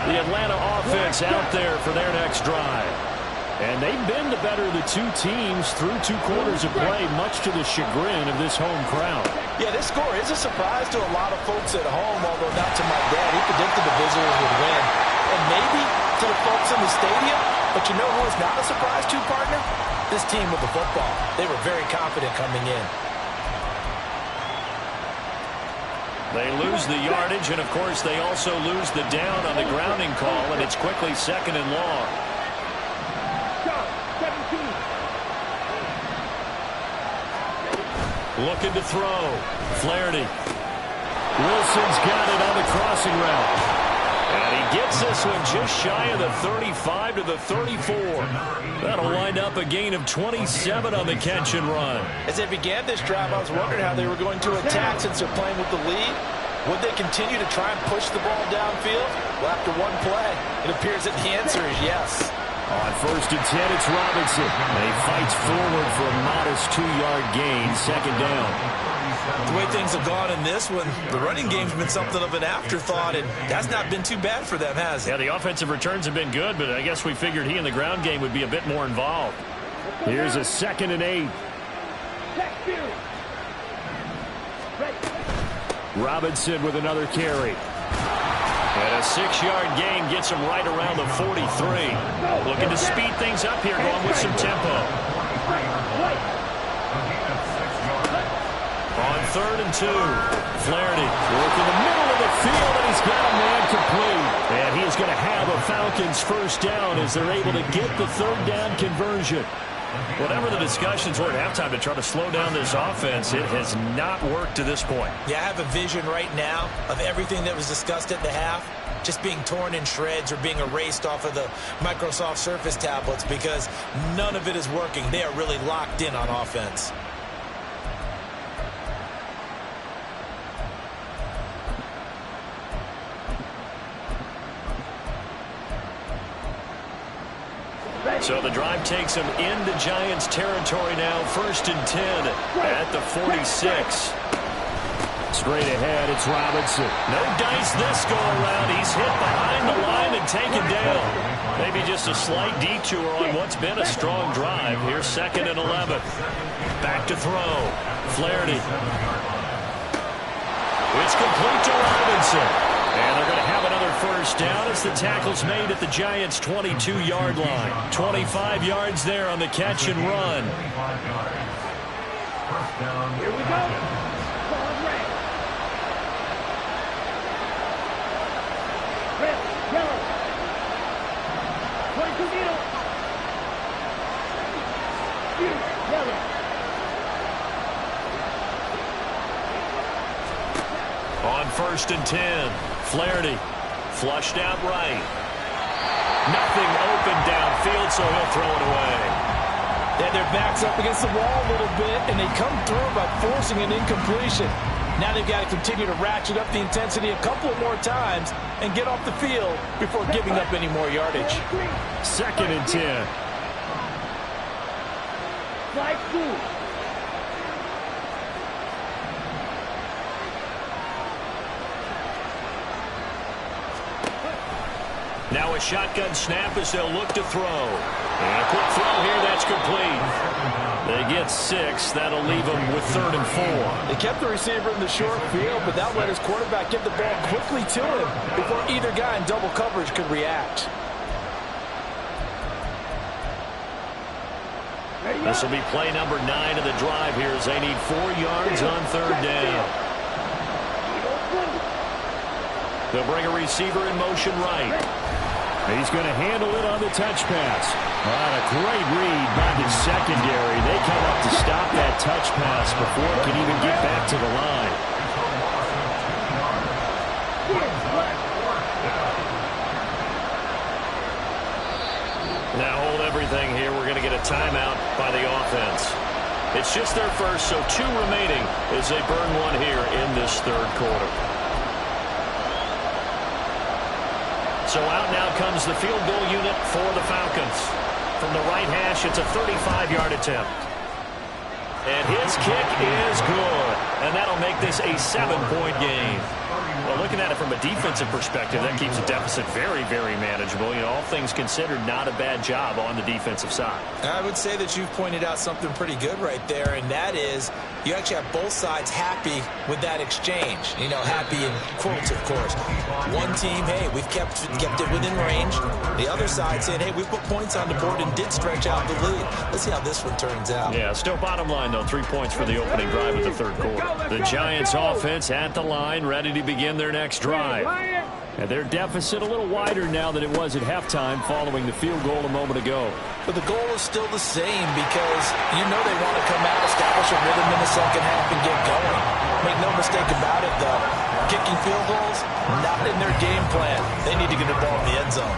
Speaker 1: The Atlanta offense out there for their next drive. And they've been the better of the two teams through 2 quarters of play, much to the chagrin of this home crowd.
Speaker 3: Yeah, this score is a surprise to a lot of folks at home, although not to my dad. He predicted the visitors would win. And maybe to the folks in the stadium, but you know who is not a surprise to, partner? This team with the football. They were very confident coming in.
Speaker 1: They lose the yardage, and of course they also lose the down on the grounding call, and it's quickly 2nd and long. Looking to throw. Flaherty. Wilson's got it on the crossing route. And he gets this one just shy of the 35 to the 34. That'll wind up a gain of 27 on the catch and run.
Speaker 3: As they began this drive, I was wondering how they were going to attack since they're playing with the lead. Would they continue to try and push the ball downfield? Well, after one play, it appears that the answer is yes.
Speaker 1: On 1st and 10, it's Robinson. And he fights forward for a modest 2-yard gain, 2nd down.
Speaker 3: The way things have gone in this one, the running game's been something of an afterthought, and that's not been too bad for them, has it?
Speaker 1: Yeah, the offensive returns have been good, but I guess we figured he in the ground game would be a bit more involved. Here's a 2nd and 8. Robinson with another carry. And a 6-yard gain gets him right around the 43. Looking to speed things up here, going with some tempo. On 3rd and 2, Flaherty working the middle of the field, and he's got a man complete. And he is going to have a Falcons first down as they're able to get the 3rd down conversion. Whatever the discussions were at halftime to try to slow down this offense, it has not worked to this point.
Speaker 3: Yeah, I have a vision right now of everything that was discussed at the half just being torn in shreds or being erased off of the Microsoft Surface tablets because none of it is working. They are really locked in on offense.
Speaker 1: So the drive takes him into Giants territory now. 1st and 10 at the 46. Straight ahead, it's Robinson. No dice this go around. He's hit behind the line and taken down. Maybe just a slight detour on what's been a strong drive. Here's 2nd and 11. Back to throw. Flaherty. It's complete to Robinson. And they're going to have another first down as the tackle's made at the Giants' 22-yard line. 25 yards there on the catch and run.
Speaker 2: Here we go. Ball red. Red, yellow. 22 needle. Yellow.
Speaker 1: On 1st and 10, Flaherty flushed out right. Nothing open downfield, so he'll throw it away.
Speaker 3: Then their backs up against the wall a little bit, and they come through by forcing an incompletion. Now they've got to continue to ratchet up the intensity a couple of more times and get off the field before giving up any more yardage.
Speaker 1: 2nd and 10.
Speaker 2: Flag 2.
Speaker 1: Now a shotgun snap as they'll look to throw. And a quick throw here, that's complete. They get 6. That'll leave them with 3rd and 4.
Speaker 3: They kept the receiver in the short field, but that let his quarterback get the ball quickly to him before either guy in double coverage could react.
Speaker 1: This will be play number 9 of the drive here as they need 4 yards on 3rd down. They'll bring a receiver in motion right.
Speaker 4: He's going to handle it on the touch pass. A great read by the secondary. They come up to stop that touch pass before it can even get back to the line.
Speaker 1: Now hold everything here. We're going to get a timeout by the offense. It's just their first, so 2 remaining as they burn one here in this 3rd quarter. So out now comes the field goal unit for the Falcons. From the right hash, it's a 35-yard attempt. And his kick is good. And that'll make this a 7-point game. Well, looking at it from a defensive perspective, that keeps the deficit very, very manageable. You know, all things considered, not a bad job on the defensive side.
Speaker 3: I would say that you've pointed out something pretty good right there, and that is you actually have both sides happy with that exchange. You know, happy in quotes, of course. One team, hey, we've kept it within range. The other side saying, hey, we put points on the board and did stretch out the lead. Let's see how this one turns out.
Speaker 1: Yeah, still bottom line, though, 3 points for the opening drive of the 3rd quarter. The Giants offense at the line, ready to begin their next drive.
Speaker 4: And their deficit a little wider now than it was at halftime following the field goal a moment ago.
Speaker 3: But the goal is still the same because you know they want to come out, establish a rhythm in the second half, and get going. Make no mistake about it, though. Kicking field goals, not in their game plan. They need to get the ball in the end zone.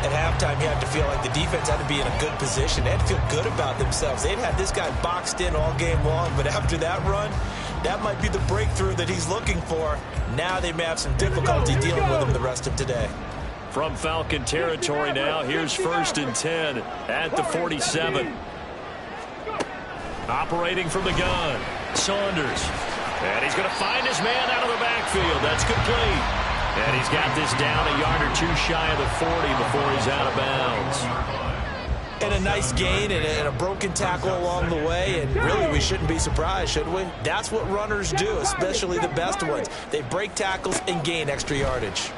Speaker 3: At halftime, you have to feel like the defense had to be in a good position. They had to feel good about themselves. They'd had this guy boxed in all game long, but after that run, that might be the breakthrough that he's looking for. Now they may have some difficulty dealing with him the rest of today.
Speaker 1: From Falcon territory now, here's 1st and 10 at the 47. Operating from the gun, Saunders. And he's going to find his man out of the backfield. That's complete. And he's got this down a yard or 2 shy of the 40 before he's out of bounds.
Speaker 3: And a nice gain and a broken tackle along the way, and really we shouldn't be surprised, should we? That's what runners do, especially the best ones. They break tackles and gain extra yardage.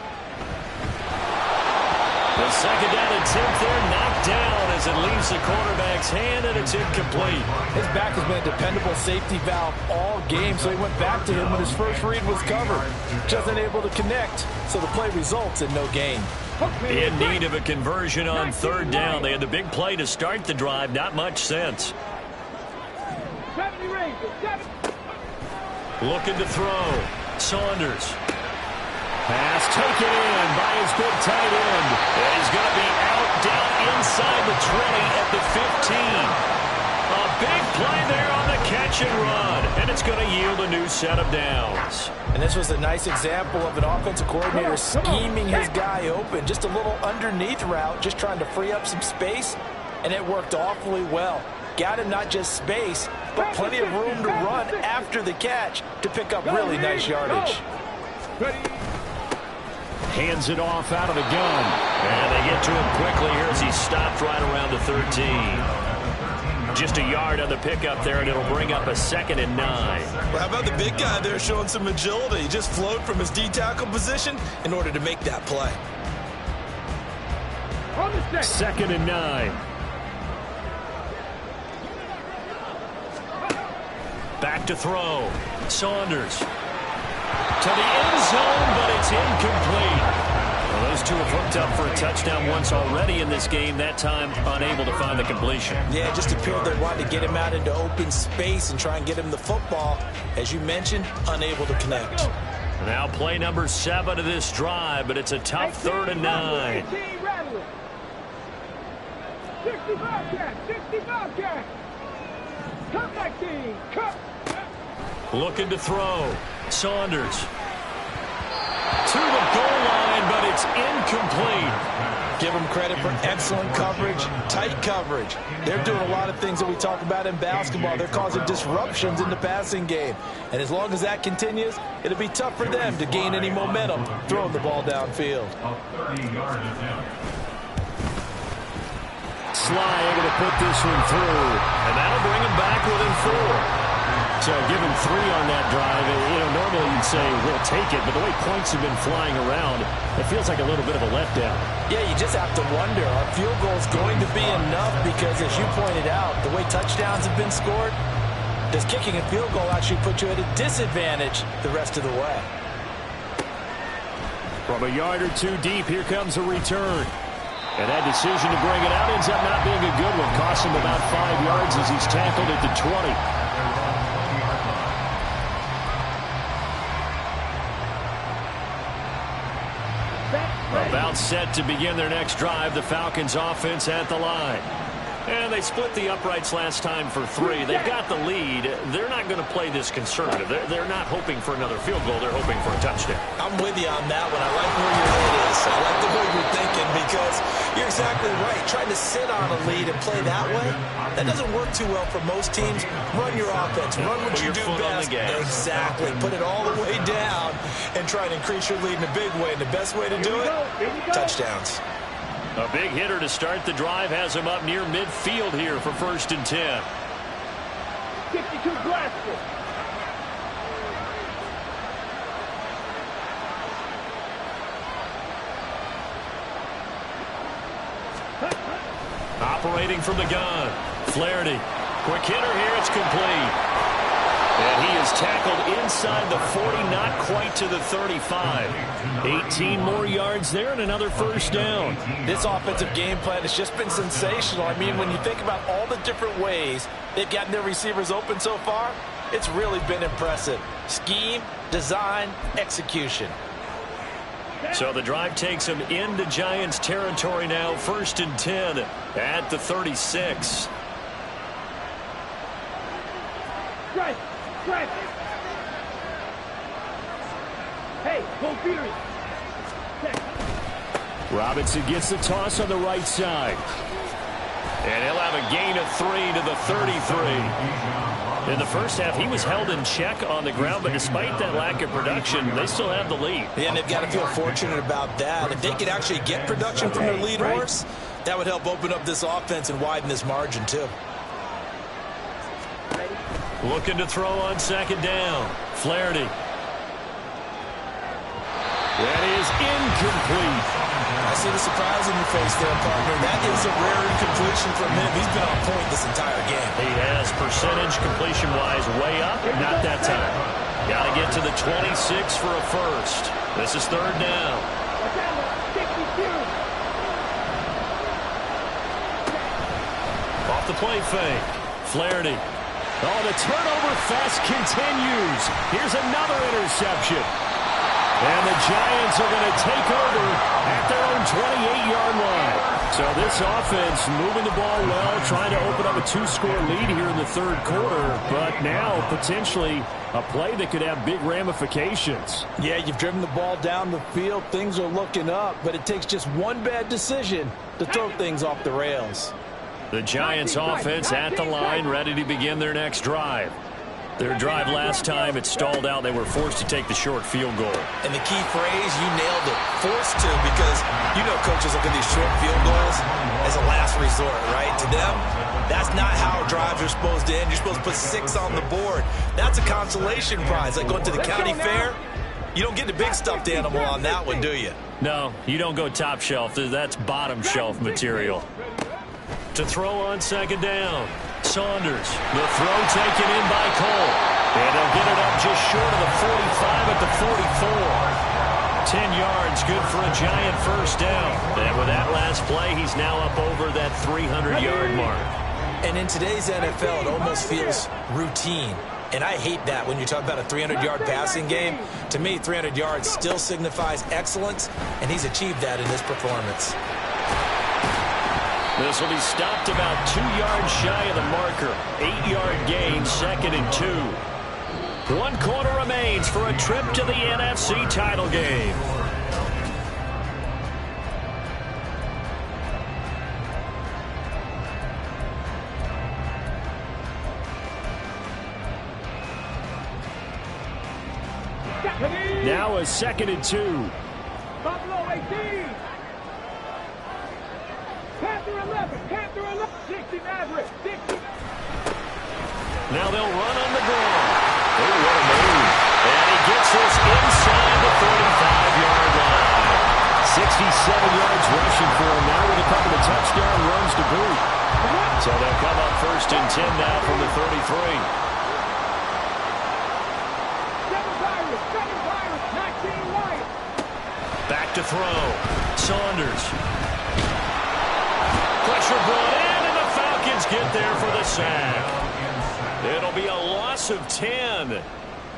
Speaker 1: The 2nd down attempt there knocked down as it leaves the quarterback's hand, and it's incomplete.
Speaker 3: His back has been a dependable safety valve all game, so he went back to him when his first read was covered. Just unable to connect, so the play results in no gain.
Speaker 1: In need of a conversion on 3rd down. They had the big play to start the drive. Not much sense. Looking to throw. Saunders. Pass taken in by his big tight end. And he's going to be out down inside the 20 at the 15. A big play there on the catch and run. And it's going to yield a new set of downs.
Speaker 3: And this was a nice example of an offensive coordinator scheming his guy open. Just a little underneath route, just trying to free up some space. And it worked awfully well. Got him not just space, but plenty of room to run after the catch to pick up really nice yardage.
Speaker 4: Hands it off out of the gun.
Speaker 1: And they get to him quickly here as he stopped right around the 13. Just a yard on the pickup there, and it'll bring up a 2nd and 9.
Speaker 3: Well, how about the big guy there showing some agility? He just flowed from his D-tackle position in order to make that play.
Speaker 4: 2nd and 9.
Speaker 1: Back to throw. Saunders. To the end zone, but it's incomplete. Well, those two have hooked up for a touchdown once already in this game, that time unable to find the completion.
Speaker 3: Yeah, it just appeared they wanted to get him out into open space and try and get him the football. As you mentioned, unable to connect.
Speaker 1: Now play number 7 of this drive, but it's a tough 3rd and 9.
Speaker 2: 65 Come back team, come.
Speaker 1: Looking to throw. Saunders. To the goal line, but It's incomplete.
Speaker 3: Give them credit for excellent coverage, tight coverage. They're doing a lot of things that we talk about in basketball. They're causing disruptions in the passing game. And as long as that continues, it'll be tough for them to gain any momentum throwing the ball downfield.
Speaker 1: Sly able to put this one through, and that'll bring him back within 4. So give him 3 on that drive. Normally you'd say we'll take it, but the way points have been flying around, it feels like a little bit of a letdown.
Speaker 3: Yeah, you just have to wonder, are field goals going to be enough? Because as you pointed out, the way touchdowns have been scored, does kicking a field goal actually put you at a disadvantage the rest of the way?
Speaker 1: From a yard or 2 deep, here comes a return. And that decision to bring it out ends up not being a good one. Costs him about 5 yards as he's tackled at the 20. About set to begin their next drive, the Falcons offense at the line. And they split the uprights last time for 3. They've got the lead. They're not going to play this conservative. They're not hoping for another field goal. They're hoping for a touchdown.
Speaker 3: I'm with you on that one. I like where your head is. I like the way you're thinking because you're exactly right. Trying to sit on a lead and play that way, that doesn't work too well for most teams. Run your offense. Run what you do best. Exactly. Put it all the way down and try to increase your lead in a big way. And the best way to do it, touchdowns.
Speaker 1: A big hitter to start the drive has him up near midfield here for 1st and 10.
Speaker 2: 62 blaster.
Speaker 1: Operating from the gun. Flaherty. Quick hitter here. It's complete. And he is tackled inside the 40, not quite to the 35. 18 more yards there and another 1st down.
Speaker 3: This offensive game plan has just been sensational. I mean, when you think about all the different ways they've gotten their receivers open so far, it's really been impressive. Scheme, design, execution.
Speaker 1: So the drive takes him into Giants territory now. 1st and 10 at the 36.
Speaker 2: Right. Right. Hey, go Fury.
Speaker 1: Robinson gets the toss on the right side. And he'll have a gain of 3 to the 33. In the first half, he was held in check on the ground, but despite that lack of production, they still have the lead.
Speaker 3: Yeah, and they've got to feel fortunate about that. If they could actually get production from their lead horse, that would help open up this offense and widen this margin, too.
Speaker 1: Looking to throw on 2nd down. Flaherty. That is incomplete.
Speaker 3: I see the surprise in your face there, partner. That is a rare incompletion from him. He's been on point this entire game.
Speaker 1: He has percentage completion-wise way up. Not that time. Got to get to the 26 for a 1st. This is 3rd down. Off the play fake. Flaherty. Oh, the turnover fest continues. Here's another interception. And the Giants are going to take over at their own 28-yard line. So this offense moving the ball well, trying to open up a 2-score lead here in the 3rd quarter. But now potentially a play that could have big ramifications.
Speaker 3: Yeah, you've driven the ball down the field. Things are looking up, but it takes just one bad decision to throw things off the rails.
Speaker 1: The Giants offense at the line, ready to begin their next drive. Their drive last time, it stalled out. They were forced to take the short field goal.
Speaker 3: And the key phrase, you nailed it, forced to, because you know coaches look at these short field goals as a last resort, right? To them, that's not how drives are supposed to end. You're supposed to put 6 on the board. That's a consolation prize, like going to the county fair. You don't get the big stuffed animal on that one, do you?
Speaker 1: No, you don't go top shelf. That's bottom shelf material. To throw on 2nd down. Saunders. The throw taken in by Cole. And they'll get it up just short of the 45 at the 44. 10 yards, good for a Giant 1st down. And with that last play, he's now up over that 300-yard mark.
Speaker 3: And in today's NFL, it almost feels routine. And I hate that when you talk about a 300-yard passing game. To me, 300 yards still signifies excellence, and he's achieved that in this performance.
Speaker 1: This will be stopped about 2 yards shy of the marker. 8-yard gain, 2nd and 2. 1 quarter remains for a trip to the NFC title game.
Speaker 4: Now a 2nd and 2.
Speaker 2: Buffalo 18. Panther 11. Panther 11. 60 Maverick. 60.
Speaker 1: Now they'll run on the ground. Oh, what a move. And he gets this inside the 35-yard line. 67 yards rushing for him now with a couple of touchdown runs to boot. So they'll come up 1st and 10 now from the 33.
Speaker 2: 7 Pirates. 19 White.
Speaker 1: Back to throw. Saunders. Pressure brought in, and the Falcons get there for the sack. It'll be a loss of 10,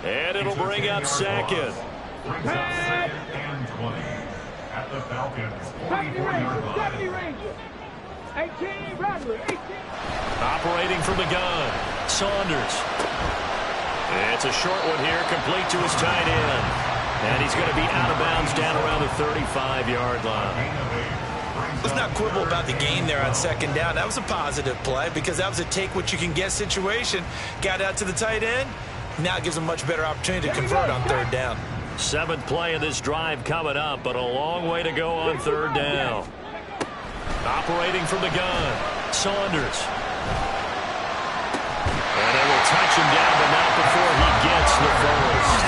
Speaker 1: and it'll bring up 2nd.
Speaker 5: Brings up 2nd and 20 at the Falcons.
Speaker 2: 70 Ranger. 70 Ranger. 18 Rattler. 18.
Speaker 1: Operating from the gun. Saunders. It's a short one here, complete to his tight end. And he's going to be out of bounds down around the 35-yard line.
Speaker 3: Let's not quibble about the gain there on 2nd down. That was a positive play because that was a take-what-you-can-get situation. Got out to the tight end. Now it gives them a much better opportunity to convert on 3rd down.
Speaker 1: 7th play of this drive coming up, but a long way to go on 3rd down. Operating from the gun. Saunders. And they will touch him down, but not before he gets the first.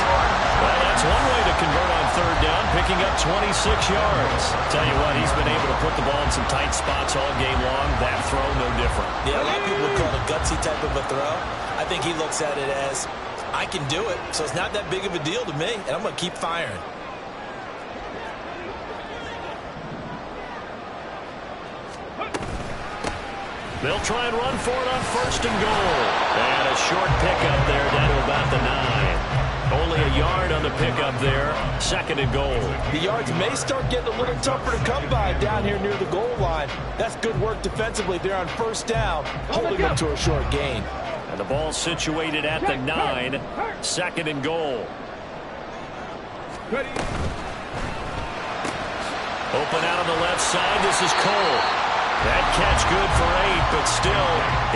Speaker 1: Well, that's one way to convert on 3rd down, picking up 26 yards. Tell you what, he's been able to put the ball in some tight spots all game long. That throw, no different.
Speaker 3: Yeah, a lot of people would call it a gutsy type of a throw. I think he looks at it as, I can do it, so it's not that big of a deal to me, and I'm going to keep firing.
Speaker 1: They'll try and run for it on 1st and goal. And a short pickup there down to about the 9. Only a yard on the pickup there. 2nd and goal.
Speaker 3: The yards may start getting a little tougher to come by down here near the goal line. That's good work defensively there on 1st down, holding them to a short gain.
Speaker 1: And the ball situated at the 9. 2nd and goal.
Speaker 2: Ready.
Speaker 1: Open out on the left side. This is Cole. That catch good for 8, but still,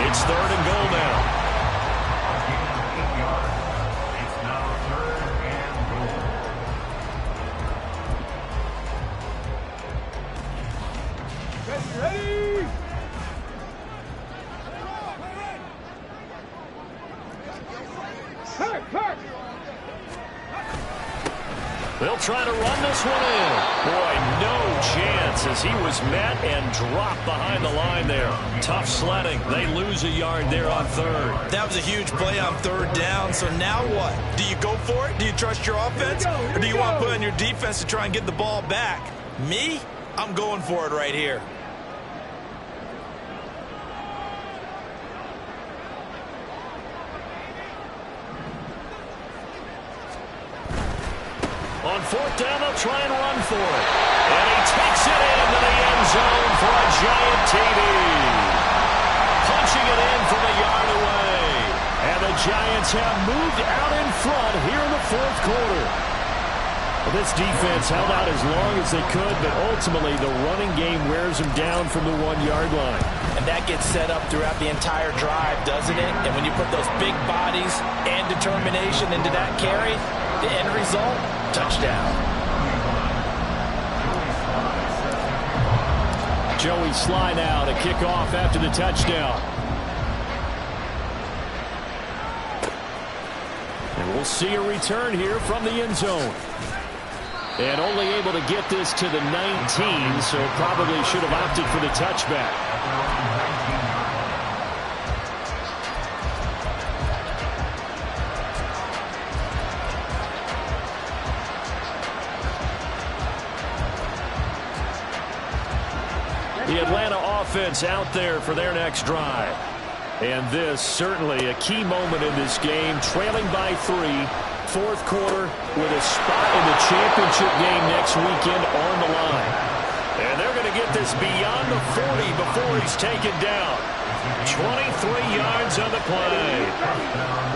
Speaker 1: it's 3rd and goal now.
Speaker 5: It's now 3rd and goal.
Speaker 2: Ready. Hurt.
Speaker 1: They'll try to run this one in. Boy, no chance as he was met and dropped behind the line there. Tough sledding. They lose a yard there on 3rd.
Speaker 3: That was a huge play on 3rd down, so now what? Do you go for it? Do you trust your offense? Or do you want to put on your defense to try and get the ball back? Me? I'm going for it right here.
Speaker 1: On 4th down, they'll try and run for it. And he takes it into the end zone for a giant TD. Punching it in from a yard away. And the Giants have moved out in front here in the 4th quarter. Well, this defense held out as long as they could, but ultimately the running game wears them down from the 1-yard line.
Speaker 3: And that gets set up throughout the entire drive, doesn't it? And when you put those big bodies and determination into that carry, the end result, touchdown.
Speaker 1: Joey Sly now to kick off after the touchdown. And we'll see a return here from the end zone. And only able to get this to the 19, so probably should have opted for the touchback. The Atlanta offense out there for their next drive. And this certainly a key moment in this game, trailing by 3, 4th quarter with a spot in the championship game next weekend on the line. And they're going to get this beyond the 40 before he's taken down. 23 yards on the play.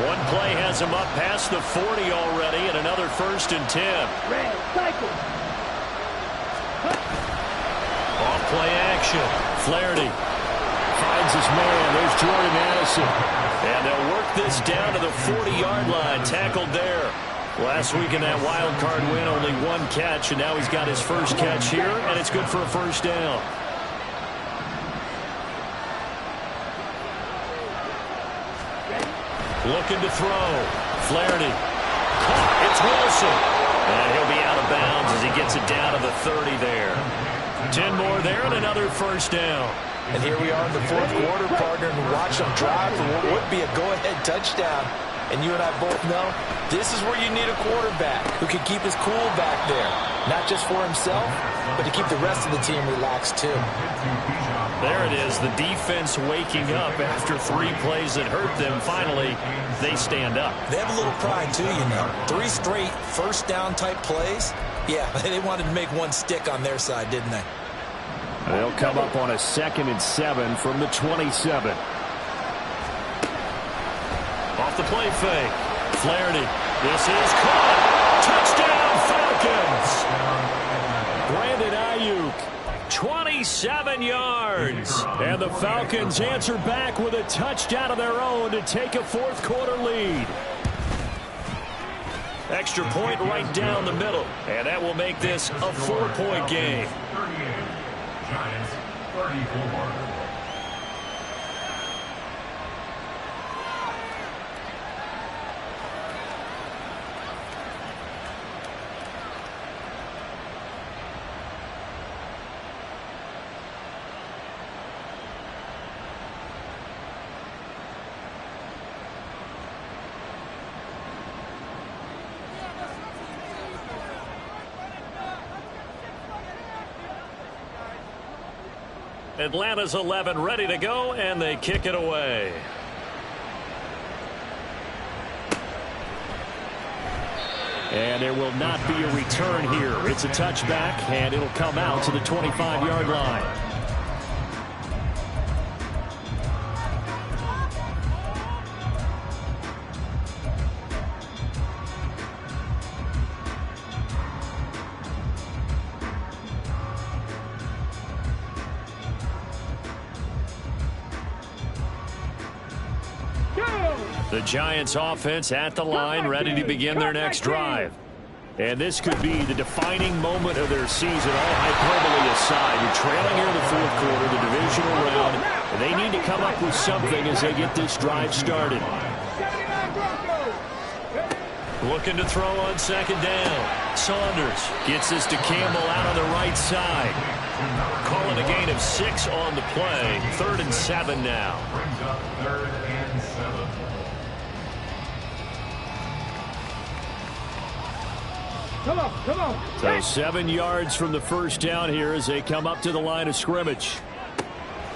Speaker 1: One play has him up past the 40 already, and another 1st and 10.
Speaker 2: Red, cycle.
Speaker 1: Off-play action. Flaherty finds his man. There's Jordan Addison. And they'll work this down to the 40-yard line. Tackled there. Last week in that wild card win, only one catch, and now he's got his first catch here, and it's good for a first down. Looking to throw. Flaherty. It's Wilson. And he'll be out of bounds as he gets it down to the 30 there. 10 more there and another first down.
Speaker 3: And here we are in the fourth quarter, partner, and watch them drive for what would be a go-ahead touchdown. And you and I both know this is where you need a quarterback who can keep his cool back there. Not just for himself, but to keep the rest of the team relaxed too.
Speaker 1: There it is, the defense waking up after 3 plays that hurt them. Finally, they stand up.
Speaker 3: They have a little pride too, you know. 3 straight first down type plays. Yeah, they wanted to make one stick on their side, didn't they?
Speaker 4: They'll come up on a 2nd and 7 from the 27.
Speaker 1: Off the play fake. Flaherty. This is caught. Touchdown, Falcons. Brandon Ayuk. 27 yards. And the Falcons answer back with a touchdown of their own to take a fourth quarter lead. Extra point right down the middle. And that will make this a 4-point game.
Speaker 5: 38. Giants 34.
Speaker 1: Atlanta's 11 ready to go, and they kick it away. And there will not be a return here. It's a touchback, and it'll come out to the 25-yard line. The Giants offense at the line, ready to begin their next drive. And this could be the defining moment of their season, all hyperbole aside. You're trailing here in the fourth quarter, the divisional round, and they need to come up with something as they get this drive started. Looking to throw on second down. Saunders gets this to Campbell out on the right side. Calling a gain of 6 on the play. 3rd and 7 now.
Speaker 5: Brings up 3rd and 7.
Speaker 2: Come on.
Speaker 1: So 7 yards from the first down here as they come up to the line of scrimmage.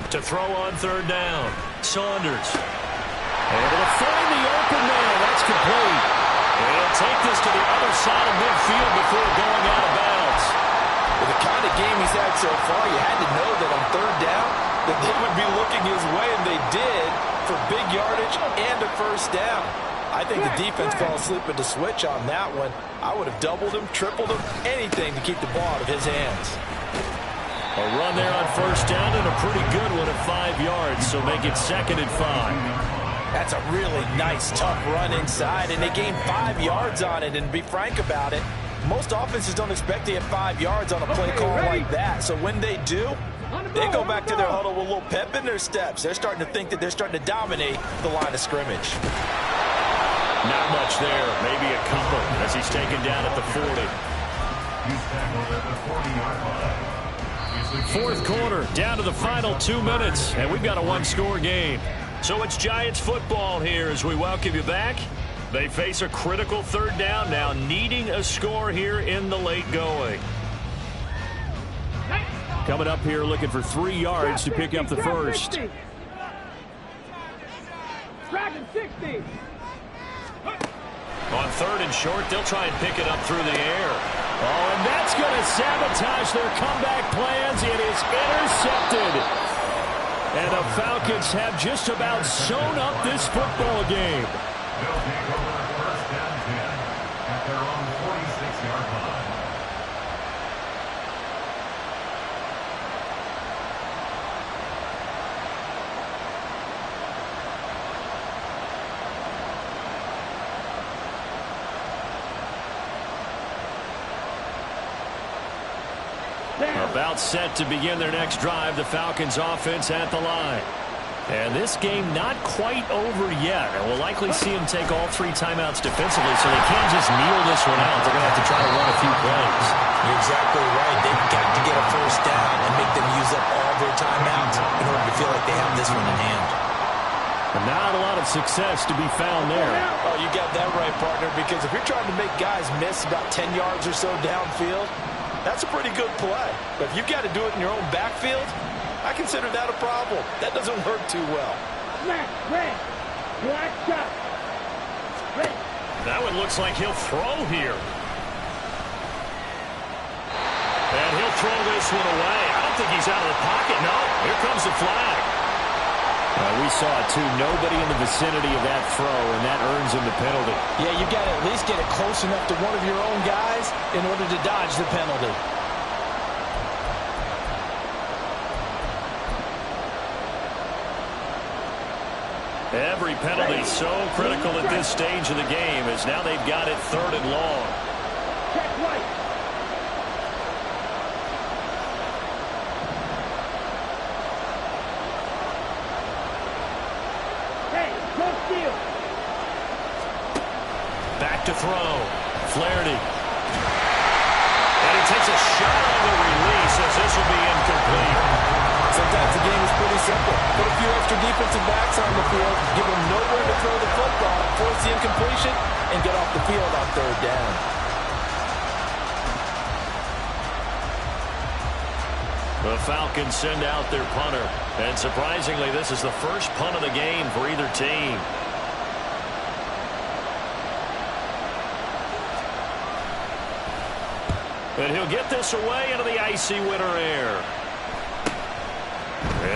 Speaker 1: To throw on 3rd down. Saunders. Able to find the open man. That's complete. And he'll take this to the other side of midfield before going out of bounds.
Speaker 3: With the kind of game he's had so far, you had to know that on 3rd down that they would be looking his way, and they did, for big yardage and a first down. I think the defense fell asleep at the switch on that one. I would have doubled him, tripled him, anything to keep the ball out of his hands.
Speaker 1: A run there on first down and a pretty good one at 5 yards, so make it 2nd and 5.
Speaker 3: That's a really nice, tough run inside, and they gained 5 yards on it. And to be frank about it, most offenses don't expect to get 5 yards on a play call like that. So when they do, they go back to their huddle with a little pep in their steps. They're starting to think that they're starting to dominate the line of scrimmage.
Speaker 1: Not much there, maybe a couple as he's taken down at the 40.
Speaker 5: He's tackled at the 40-yard line.
Speaker 1: Fourth quarter, down to the final 2 minutes, and we've got a 1-score game. So it's Giants football here as we welcome you back. They face a critical 3rd down now, needing a score here in the late going. Coming up here looking for 3 yards to pick up the first.
Speaker 2: Dragon 60.
Speaker 1: On 3rd and short, they'll try and pick it up through the air. Oh, and that's going to sabotage their comeback plans. It is intercepted. And the Falcons have just about sewn up this football game.
Speaker 5: They'll take over 1st and 10 at their own 46-yard line.
Speaker 1: About set to begin their next drive, the Falcons offense at the line. And this game not quite over yet. And we'll likely see them take all 3 timeouts defensively, so they can't just kneel this one out. They're going to have to try to run a few plays.
Speaker 3: You're exactly right. They've got to get a first down and make them use up all their timeouts in order to feel like they have this one in hand.
Speaker 4: And not a lot of success to be found there.
Speaker 3: Oh, you got that right, partner, because if you're trying to make guys miss about 10 yards or so downfield, that's a pretty good play. But if you've got to do it in your own backfield, I consider that a problem. That doesn't work too well.
Speaker 1: That one looks like he'll throw here. And he'll throw this one away. I don't think he's out of the pocket. No, here comes the flag.
Speaker 4: We saw it, too. Nobody in the vicinity of that throw, and that earns him the penalty.
Speaker 3: Yeah, you've got to at least get it close enough to one of your own guys in order to dodge the penalty.
Speaker 1: Every penalty so critical at this stage of the game, as now they've got it 3rd and long.
Speaker 2: Check right. Hey, go steal.
Speaker 1: Back to throw. Flaherty. And he takes a shot on the release as this will be incomplete.
Speaker 3: Sometimes the game is pretty simple. Put a few extra defensive backs on the field, give them nowhere to throw the football, force the incompletion, and get off the field on 3rd down.
Speaker 1: The Falcons send out their punter. And surprisingly, this is the first punt of the game for either team. And he'll get this away into the icy winter air.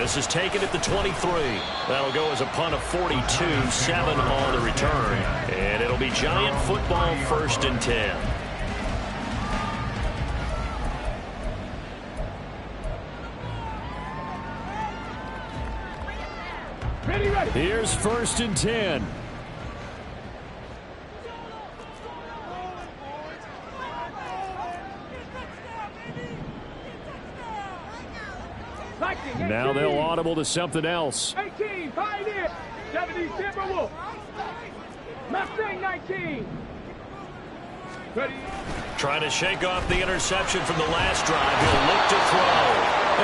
Speaker 1: This is taken at the 23. That'll go as a punt of 42, 7 on the return. And it'll be Giant football 1st and 10.
Speaker 4: Here's 1st and 10. Now they'll audible to something else.
Speaker 2: 18, find it. 70, Timberwolf. Mustang 19. Ready.
Speaker 1: Trying to shake off the interception from the last drive. He'll look to throw.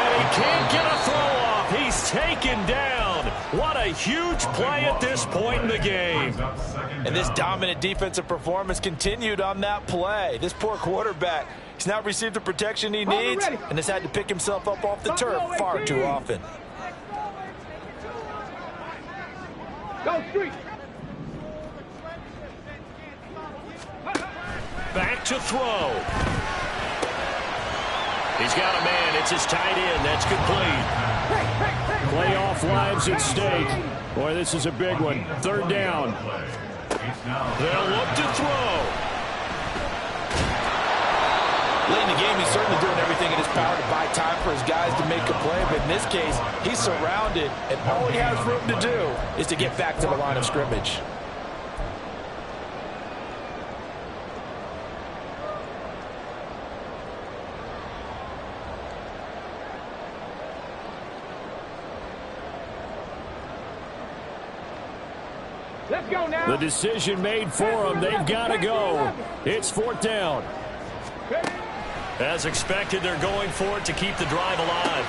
Speaker 1: And he can't get a throw off. He's taken down. What a huge play at this point in the game.
Speaker 3: And this dominant defensive performance continued on that play. This poor quarterback, he's not received the protection he needs and has had to pick himself up off the turf far too often.
Speaker 2: Go street.
Speaker 1: Back to throw. He's got a man. It's his tight end. That's complete.
Speaker 4: Playoff lives at stake. Boy, this is a big one. 3rd down.
Speaker 1: They'll look to throw.
Speaker 3: Late in the game, he's certainly doing everything in his power to buy time for his guys to make a play. But in this case, he's surrounded, and all he has room to do is to get back to the line of scrimmage.
Speaker 2: Let's go now.
Speaker 4: The decision made for them. They've got to go. It's 4th down.
Speaker 1: As expected, they're going for it to keep the drive alive.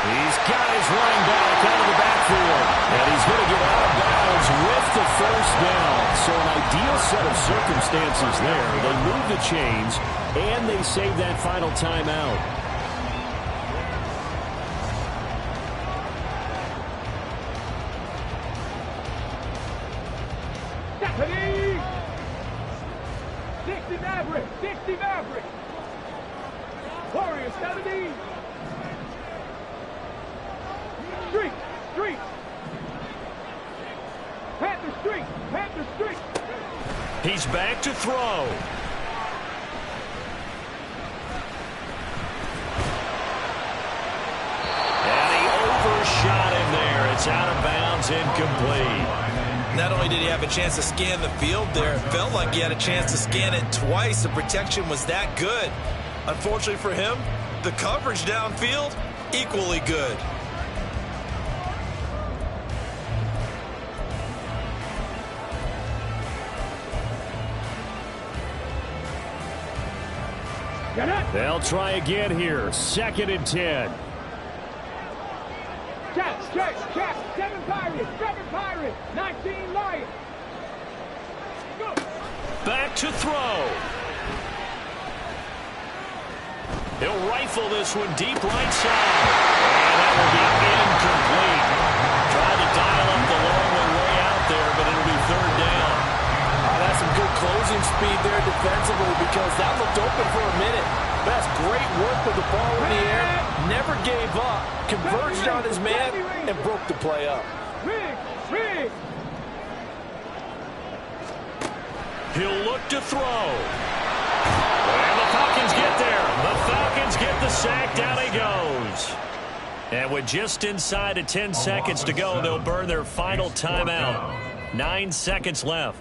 Speaker 1: He's got his running back out of the backfield. And he's going to get out of bounds with the 1st down. So an ideal set of circumstances there. They move the chains, and they save that final timeout.
Speaker 2: Stephanie! 60 Maverick! 60 Maverick! Warrior 70! Street! Street! Panther Street! Panther Street!
Speaker 1: He's back to throw. And he overshot him there. It's out of bounds, incomplete.
Speaker 3: Not only did he have a chance to scan the field there, it felt like he had a chance to scan it twice. The protection was that good. Unfortunately for him, the coverage downfield, equally good.
Speaker 1: They'll try again here. 2nd and 10.
Speaker 2: Check. 7 Pirates. 19 Lions. Go.
Speaker 1: Back to throw. He'll rifle this one deep right side. And that will be incomplete. Tried to dial up the long one way out there, but it'll be 3rd down.
Speaker 3: That's some good closing speed there defensively because that looked open for a minute. That's great work with the ball in the air. Never gave up. Converged on his man and broke the play up.
Speaker 2: Rig.
Speaker 1: He'll look to throw. And the Falcons get there. The Falcons get the sack. Down he goes. And with just inside of 10 seconds to go, they'll burn their final timeout. 9 seconds left.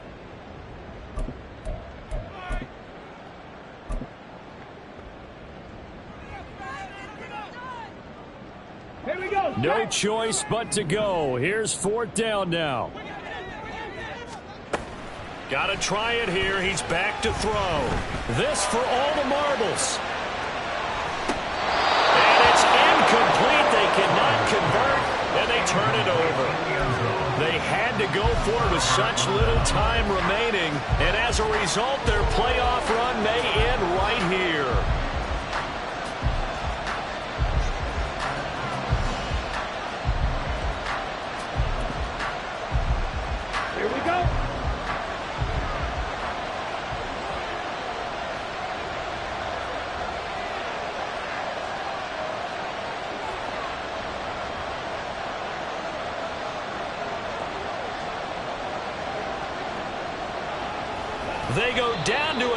Speaker 2: Here we go.
Speaker 1: No choice but to go. Here's 4th down now. Got to try it here. He's back to throw. This for all the marbles. And it's incomplete. They cannot convert, and they turn it over. They had to go for it with such little time remaining, and as a result, their playoff run may end right here.
Speaker 2: Here we go.
Speaker 1: They go down to